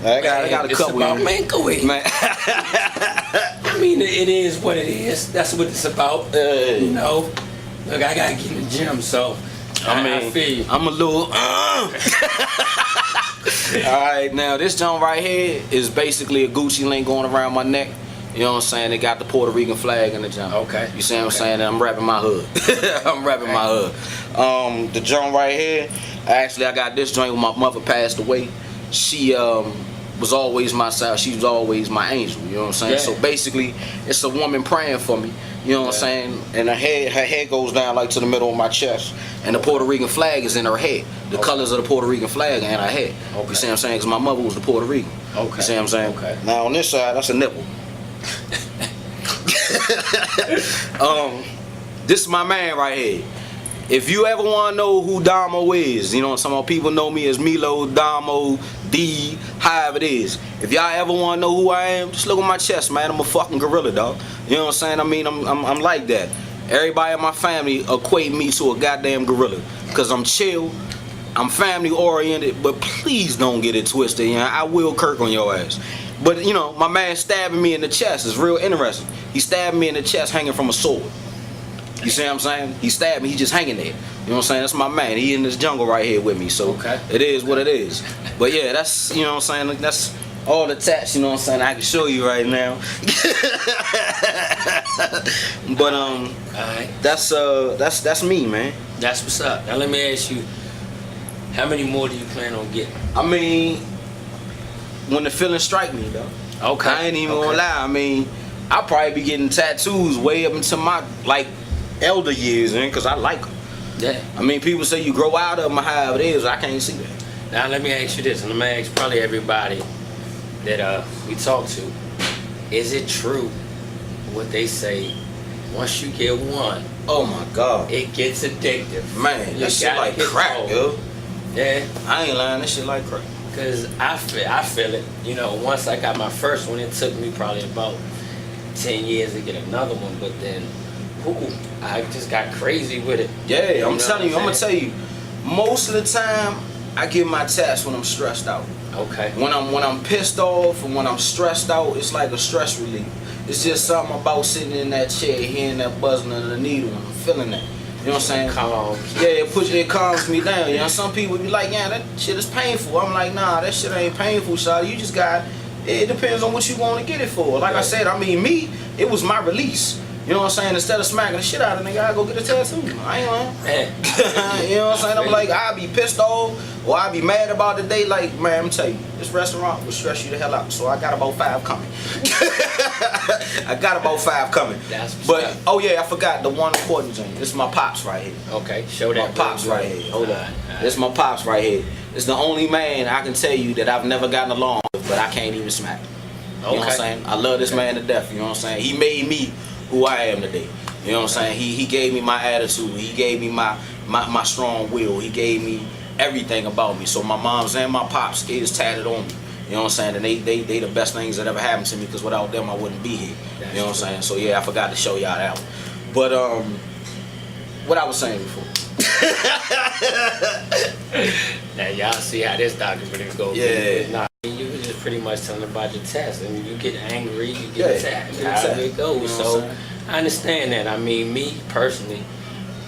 I got a couple. About, man, go ahead. Man. I mean, it is what it is. That's what it's about. You know. Look, I gotta get in the gym, so I feel you. I'm a little. Alright, now this joint right here is basically a Gucci link going around my neck. You know what I'm saying? They got the Puerto Rican flag in the joint. Okay. You see what I'm saying? I'm rapping my hood. I'm rapping my hood. The joint right here, actually I got this joint when my mother passed away. She was always my side. She was always my angel. You know what I'm saying? Yeah. So basically, it's a woman praying for me. You know what I'm saying? And her head goes down like to the middle of my chest. And the Puerto Rican flag is in her head. The colors of the Puerto Rican flag are in her head. You see what I'm saying? Because my mother was the Puerto Rican. You see what I'm saying? Now on this side, that's a nipple. This is my man right here. If you ever want to know who Damo is, you know, some people know me as Milo, Damo, D, however it is. If y'all ever want to know who I am, just look at my chest, man. I'm a fucking gorilla, dog. You know what I'm saying? I mean, I'm like that. Everybody in my family equate me to a goddamn gorilla, because I'm chill, I'm family oriented, but please don't get it twisted. You know, I will Kirk on your ass. But you know, my man stabbing me in the chest is real interesting. He stabbed me in the chest hanging from a sword. You see what I'm saying? He stabbed me, he just hanging there. You know what I'm saying? That's my man. He in this jungle right here with me. So it is what it is. But yeah, that's, you know what I'm saying? That's all the tats, you know what I'm saying? I can show you right now. But that's me, man. That's what's up. Now let me ask you, how many more do you plan on getting? I mean, when the feeling strike me, though. Okay. I ain't even gonna lie. I mean, I'll probably be getting tattoos way up into my like elder years, man, because I like them. Yeah. I mean, people say you grow out of them, however it is. I can't see that. Now let me ask you this, and I'm gonna ask probably everybody that we talk to. Is it true what they say? Once you get one, oh my God, it gets addictive. Man, that shit like crack, yo. Yeah. I ain't lying. That shit like crack. Cause I feel it. You know, once I got my first one, it took me probably about 10 years to get another one, but then, I just got crazy with it. Yeah, I'm telling you, I'm gonna tell you, most of the time, I get my tats when I'm stressed out. Okay. When I'm pissed off and when I'm stressed out, it's like a stress relief. It's just something about sitting in that chair, hearing that buzzing of the needle, and I'm feeling that. You know what I'm saying? Calms. Yeah, it calms me down. You know, some people be like, yeah, that shit is painful. I'm like, nah, that shit ain't painful, shawty. You just got, it depends on what you want to get it for. Like I said, I mean, me, it was my release. You know what I'm saying? Instead of smacking the shit out of a nigga, I go get a tattoo. I ain't lying. You know what I'm saying? I'm like, I'll be pissed off or I'll be mad about the day. Like, man, I'm telling you, this restaurant will stress you the hell out. So I got about 5 coming. I got about 5 coming. But, oh yeah, I forgot the one important thing. This is my pops right here. Okay, show that. My pops right here. Hold on. This is my pops right here. It's the only man I can tell you that I've never gotten along with, but I can't even smack him. You know what I'm saying? I love this man to death. You know what I'm saying? He made me who I am today. You know what I'm saying? He gave me my attitude. He gave me my strong will. He gave me everything about me. So my moms and my pops is tatted on me. You know what I'm saying? And they the best things that ever happened to me, because without them I wouldn't be here. You know what I'm saying? So yeah, I forgot to show y'all that one. But what I was saying before. Now y'all see how this documentary goes. Yeah. Nah, you were just pretty much telling about your test, and you get angry, you get attacked. How it goes. You know So I understand that. I mean, me personally,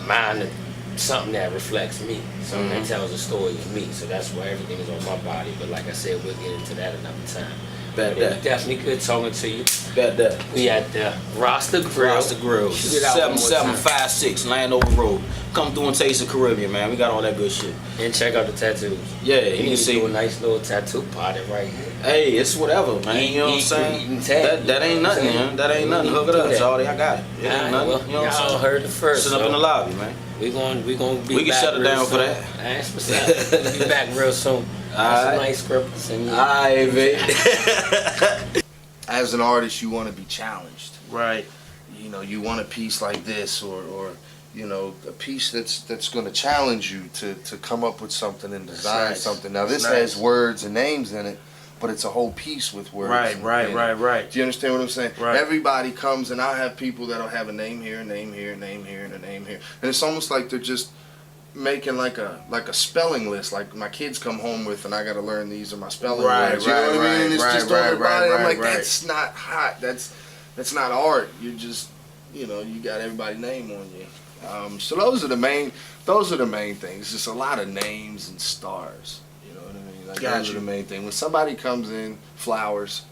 mine is something that reflects me, something that tells a story of me. So that's why everything is on my body. But like I said, we'll get into that another time. Bet It was definitely good talking to you. Bet that. We at the Rasta Grill. Rasta Grill. Shoot it out one more time. 7756 Landover Road. Come through and taste the Caribbean, man. We got all that good shit. And check out the tattoos. Yeah, you you can can see. do a nice little tattoo party right here. Hey, it's whatever, man. You know what I'm saying? That ain't nothing, man. That ain't nothing. Hook it up, Shawty. I got it. It ain't nothing. Well, You know what I'm y'all saying? heard it first. Sit up in the lobby, man. We gonna be We can back shut it real down for soon. that. That's what's up. We'll be back real soon. That's some nice scripts and Alright, baby. As an artist, you want to be challenged. Right. You know, you want a piece like this, or you know, a piece that's going to challenge you to come up with something and design nice. something. Now, this That's has nice. words and names in it, but it's a whole piece with words. Right, and- right, and- right, right. Do you understand what I'm saying? Right. Everybody comes, and I have people that'll have a name here, a name here, a name here, and a name here, and it's almost like they're just making like a spelling list, like my kids come home with, and I got to learn these are my spelling words. You know what I mean? And it's just on their body. I'm like, that's not hot. That's not art. You're just, you know, you got everybody's name on you. So those are the main things. Just a lot of names and stars. You know what I mean? Like, those are the main thing. When somebody comes in, flowers.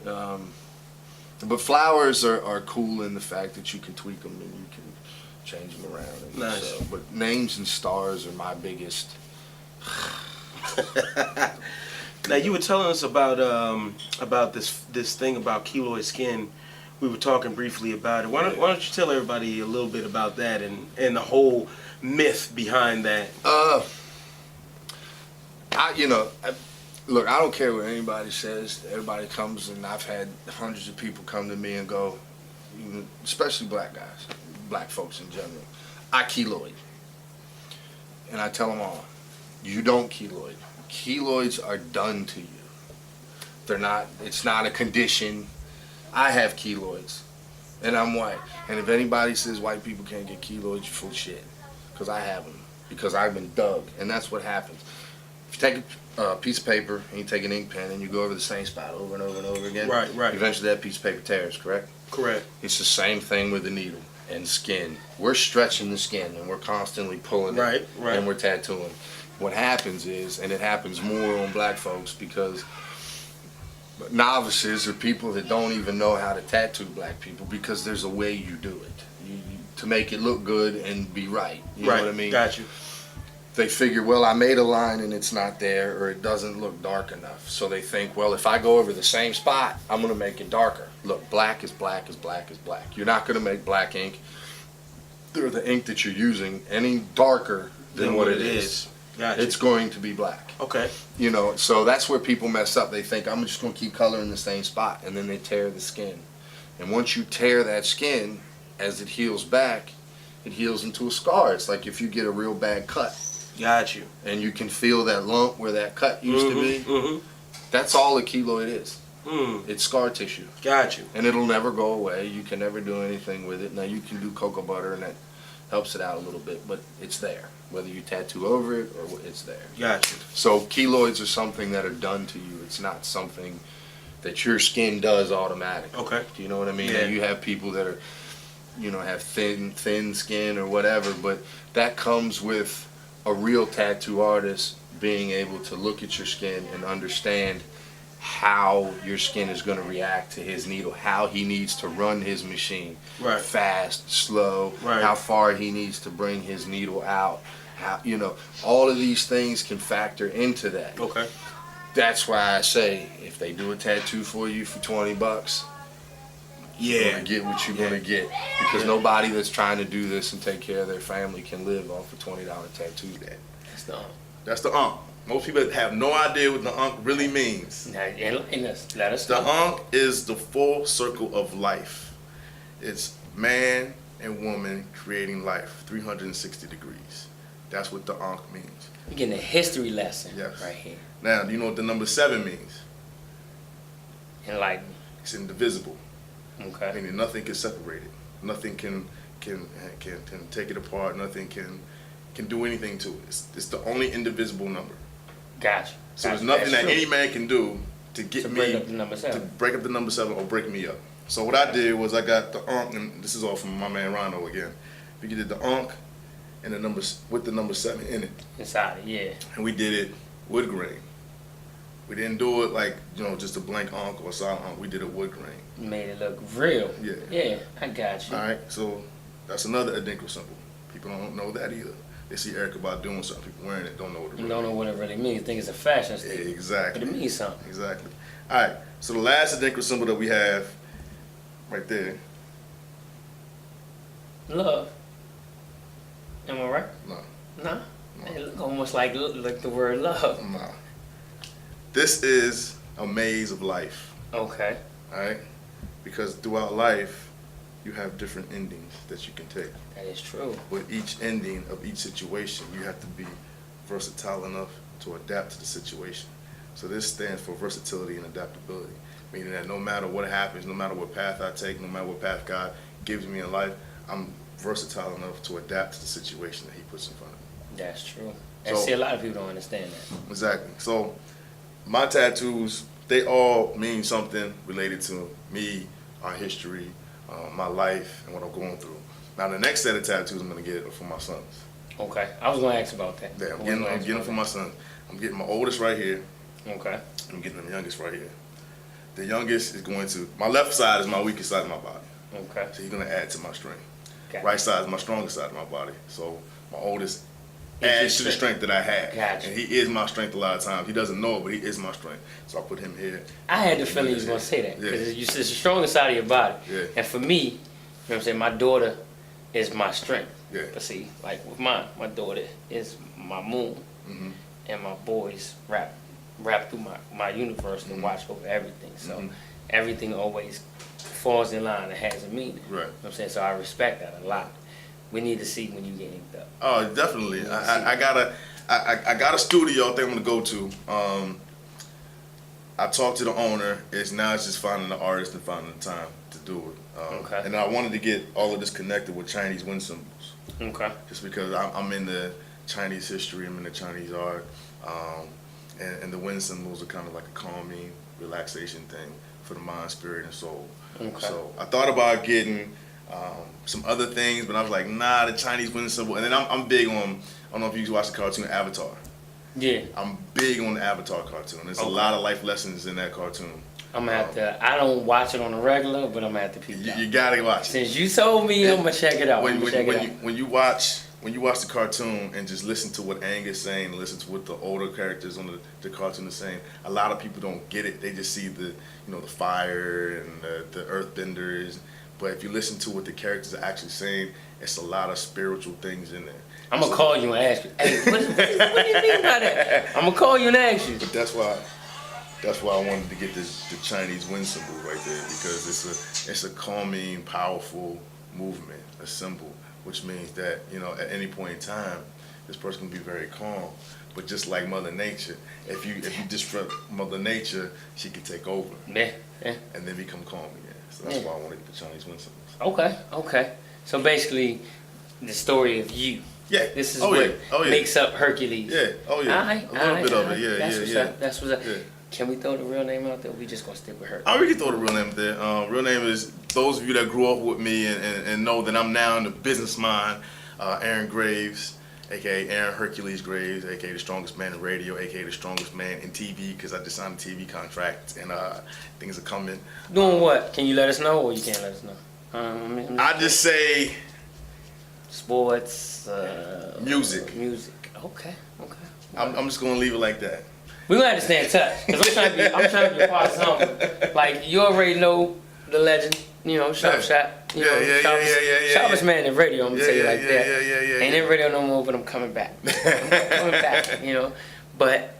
But flowers are cool in the fact that you can tweak them and you can change them around. And Nice. So, but names and stars are my biggest. Now you were telling us about this thing about keloid skin we were talking briefly about it. Why don't you tell everybody a little bit about that and the whole myth behind that? Look, I don't care what anybody says. Everybody comes, and I've had hundreds of people come to me and go, especially black guys, black folks in general, I keloid. And I tell them all, you don't keloid. Keloids are done to you. They're not, it's not a condition. I have keloids, and I'm white. And if anybody says white people can't get keloids, you're full of shit. Because I have them. Because I've been dug. And that's what happens. If you take a piece of paper and you take an ink pen and you go over the same spot over and over and over again, Right. eventually that piece of paper tears, correct? Correct. It's the same thing with the needle and skin. We're stretching the skin and we're constantly pulling it. Right. And we're tattooing. What happens is, and it happens more on black folks because novices are people that don't even know how to tattoo black people because there's a way you do it. To make it look good and be right. You know what I mean? Got you. They figure, well, I made a line and it's not there, or it doesn't look dark enough. So they think, well, if I go over the same spot, I'm going to make it darker. Look, black is black is black is black. You're not going to make black ink, or the ink that you're using, any darker than what it is. Gotcha. It's going to be black. Okay. You know, so that's where people mess up. They think, I'm just going to keep coloring the same spot, and then they tear the skin. And once you tear that skin, as it heals back, it heals into a scar. It's like if you get a real bad cut. Got you. And you can feel that lump where that cut used to be. That's all a keloid is. It's scar tissue. Got you. And it'll never go away. You can never do anything with it. Now you can do cocoa butter and that helps it out a little bit, but it's there. Whether you tattoo over it or it's there. Got you. So keloids are something that are done to you. It's not something that your skin does automatically. Okay. Do you know what I mean? Yeah. And you have people that are, have thin skin or whatever, but that comes with a real tattoo artist being able to look at your skin and understand how your skin is going to react to his needle, how he needs to run his machine, fast, slow, how far he needs to bring his needle out, how, all of these things can factor into that. Okay. That's why I say, if they do a tattoo for you for $20, you're gonna get what you're gonna get, because nobody that's trying to do this and take care of their family can live off a $20 tattoo. That's the That's the unk. Most people have no idea what the unk really means. Now, enlighten us. Let us The know. unk is the full circle of life. It's man and woman creating life, 360 degrees. That's what the unk means. We're getting a history lesson right here. Now, do you know what the number 7 means? Enlighten. It's indivisible. Okay. Meaning nothing can separate it. Nothing can take it apart. Nothing can do anything to it. It's the only indivisible number. Gotcha. So there's nothing that any man can do to get me break up the number 7. to break up the number 7 or break me up. So what I did was I got the unk, and this is all from my man Rhino again. We did the unk and the numbers with the number 7 in it. Inside it, yeah. And we did it wood grain. We didn't do it like just a blank unk or solid unk. We did it wood grain. Made it look real. Yeah. Yeah, I got you. All right. So that's another Adinkra symbol. People don't know that either. They see Erica about doing something. People wearing it don't know what it You really don't know what it really means. Think it's a fashion statement. Exactly. But it means something. Exactly. All right. So the last Adinkra symbol that we have right there. Love. Am I right? No. No? It look almost like the word love. No. This is a maze of life. Okay. All right. Because throughout life, you have different endings that you can take. That is true. With each ending of each situation, you have to be versatile enough to adapt to the situation. So this stands for versatility and adaptability, meaning that no matter what happens, no matter what path I take, no matter what path God gives me in life, I'm versatile enough to adapt to the situation that He puts in front of me. That's true. And So- see, a lot of people don't understand that. Exactly. So my tattoos, they all mean something related to me, our history, my life, and what I'm going through. Now the next set of tattoos I'm gonna get are for my sons. Okay. I was going to ask about that. Yeah, I'm getting them for my sons. I'm getting my oldest right here. Okay. I'm getting the youngest right here. The youngest is going to, my left side is my weakest side of my body. Okay. So he's gonna add to my strength. Okay. Right side is my strongest side of my body. So my oldest adds to the strength that I have. Gotcha. And he is my strength a lot of times. He doesn't know it, but he is my strength. So I put him here. I had the feeling you was gonna say that because it's the strongest side of your body. Yeah. And for me, you know what I'm saying, my daughter is my strength. Yeah. But see, like with mine, my daughter is my moon, and my boys rap through my universe and watch over everything. So everything always falls in line and has a meaning. Right. You know what I'm saying? So I respect that a lot. We need to see when you get inked up. Oh, definitely. I got a studio I think I'm gonna go to. I talked to the owner. It's just finding the artist and finding the time to do it. Okay. And I wanted to get all of this connected with Chinese wind symbols. Okay. Just because I'm in the Chinese history, I'm in the Chinese art, and the wind symbols are kind of like a calming, relaxation thing for the mind, spirit, and soul. Okay. So I thought about getting some other things, but I was like, nah, the Chinese wind symbol. And then I'm big on, I don't know if you watch the cartoon Avatar. Yeah. I'm big on the Avatar cartoon. There's a lot of life lessons in that cartoon. I'm gonna have to. I don't watch it on a regular, but I'm gonna have to peep it out. You gotta watch it. Since you told me, I'm gonna check it out. When you watch the cartoon and just listen to what Aang is saying, listen to what the older characters on the cartoon are saying, a lot of people don't get it. They just see the the fire and the earthbenders. But if you listen to what the characters are actually saying, it's a lot of spiritual things in there. I'm gonna call you and ask you. Hey, what do you mean by that? I'm gonna call you and ask you. But that's why I wanted to get the Chinese wind symbol right there, because it's a calming, powerful movement, a symbol, which means that at any point in time, this person can be very calm. But just like Mother Nature, if you disrupt Mother Nature, she can take over. Yeah. And then become calm again. So that's why I wanted the Chinese wind symbols. Okay. So basically, the story of you. Yeah. This is what makes up Hercules. Yeah. Oh yeah. Alright, a little bit of it. Yeah. That's what's up. That's what's up. Yeah. Can we throw the real name out there? Or we just gonna stick with her? Oh, we can throw the real name out there. Real name is, those of you that grew up with me and know that I'm now in the business mind, Aaron Graves, aka Aaron Hercules Graves, aka the strongest man in radio, aka the strongest man in TV, because I just signed a TV contract and things are coming. Doing what? Can you let us know, or you can't let us know? I just say sports, music. Okay. I'm just gonna leave it like that. We gonna have to stay in touch, because I'm trying to be a part of something. Like, you already know the legend, Sharpshot. Sharpest man in radio, I'm gonna tell you like that. Ain't in radio no more, but I'm coming back. But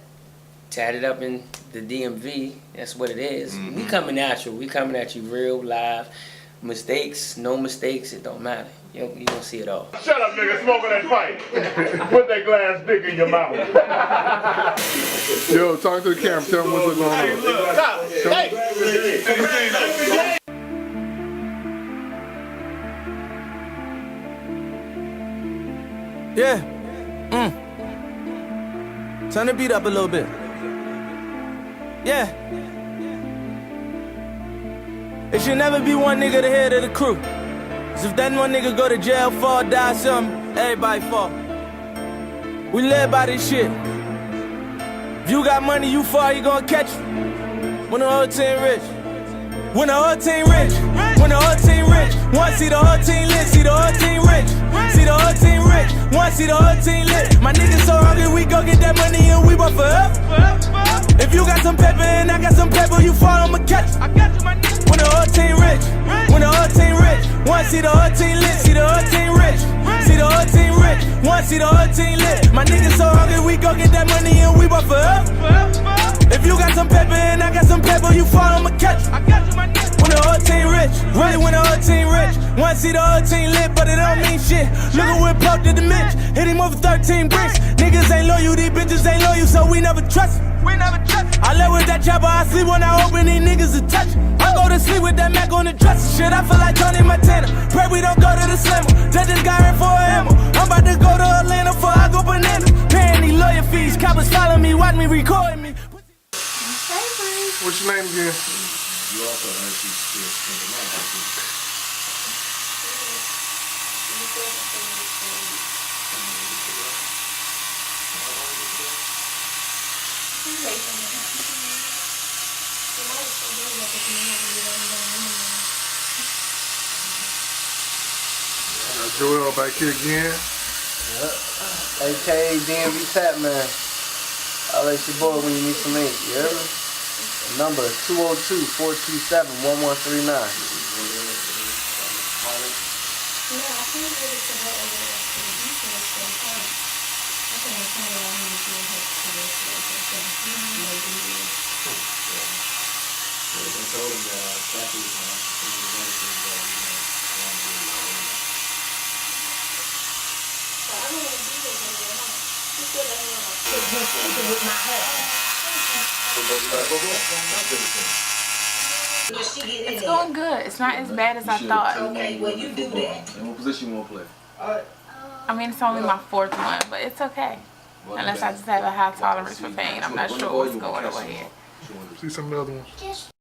Tatted Up in the DMV, that's what it is. We coming at you. We coming at you real live. Mistakes, no mistakes, it don't matter. You gonna see it all. Shut up, nigga, smoking that pipe. Put that glass dick in your mouth. Yo, talk to the camera. Tell them what's going on. Yeah. Turn the beat up a little bit. Yeah. It should never be one nigga the head of the crew. Cause if that one nigga go to jail, fall, die, something, everybody fall. We live by this shit. If you got money, you fall, you gon' catch you. When the whole team rich. When the whole team rich. When the whole team rich. Wanna see the whole team lit, see the whole team rich. See the whole team rich. Wanna see the whole team lit. My niggas so hungry, we go get that money and we want forever. If you got some pepper and I got some pepper, you fall, I'ma catch you. I got you, my nigga. When the whole team rich. When the whole team rich. Wanna see the whole team lit, see the whole team rich. See the whole team rich. Wanna see the whole team lit. My niggas so hungry, we go get that money and we want forever. If you got some pepper and I got some pepper, you fall, I'ma catch you. I got you, my nigga. When the whole team rich, really when the whole team rich. Wanna see the whole team lit, but it don't mean shit. Look at what Puff did to Mitch. Hit him over 13 bricks. Niggas ain't loyal, these bitches ain't loyal, so we never trust. We never trust. I lay with that chopper, I sleep when I open, these niggas a touch. I go to sleep with that Mac on the dresser. Shit, I feel like Tony Montana. Pray we don't go to the slammer. That just got here for a hammer. I'm about to go to Atlanta before I go banana. Paying these lawyer fees, coppers follow me, watch me, recording me. What's your name again? You also heard she's still Joel back here again. AKA DMV Tap Man. I'll let your boy when you need some ink, you hear me? Number 202-427-1139. It's going good. It's not as bad as I thought. Okay, well you do that. And what position you want to play? I mean, it's only my fourth one, but it's okay. Unless I just have a high tolerance for pain. I'm not sure what's going on here. See some of the other ones.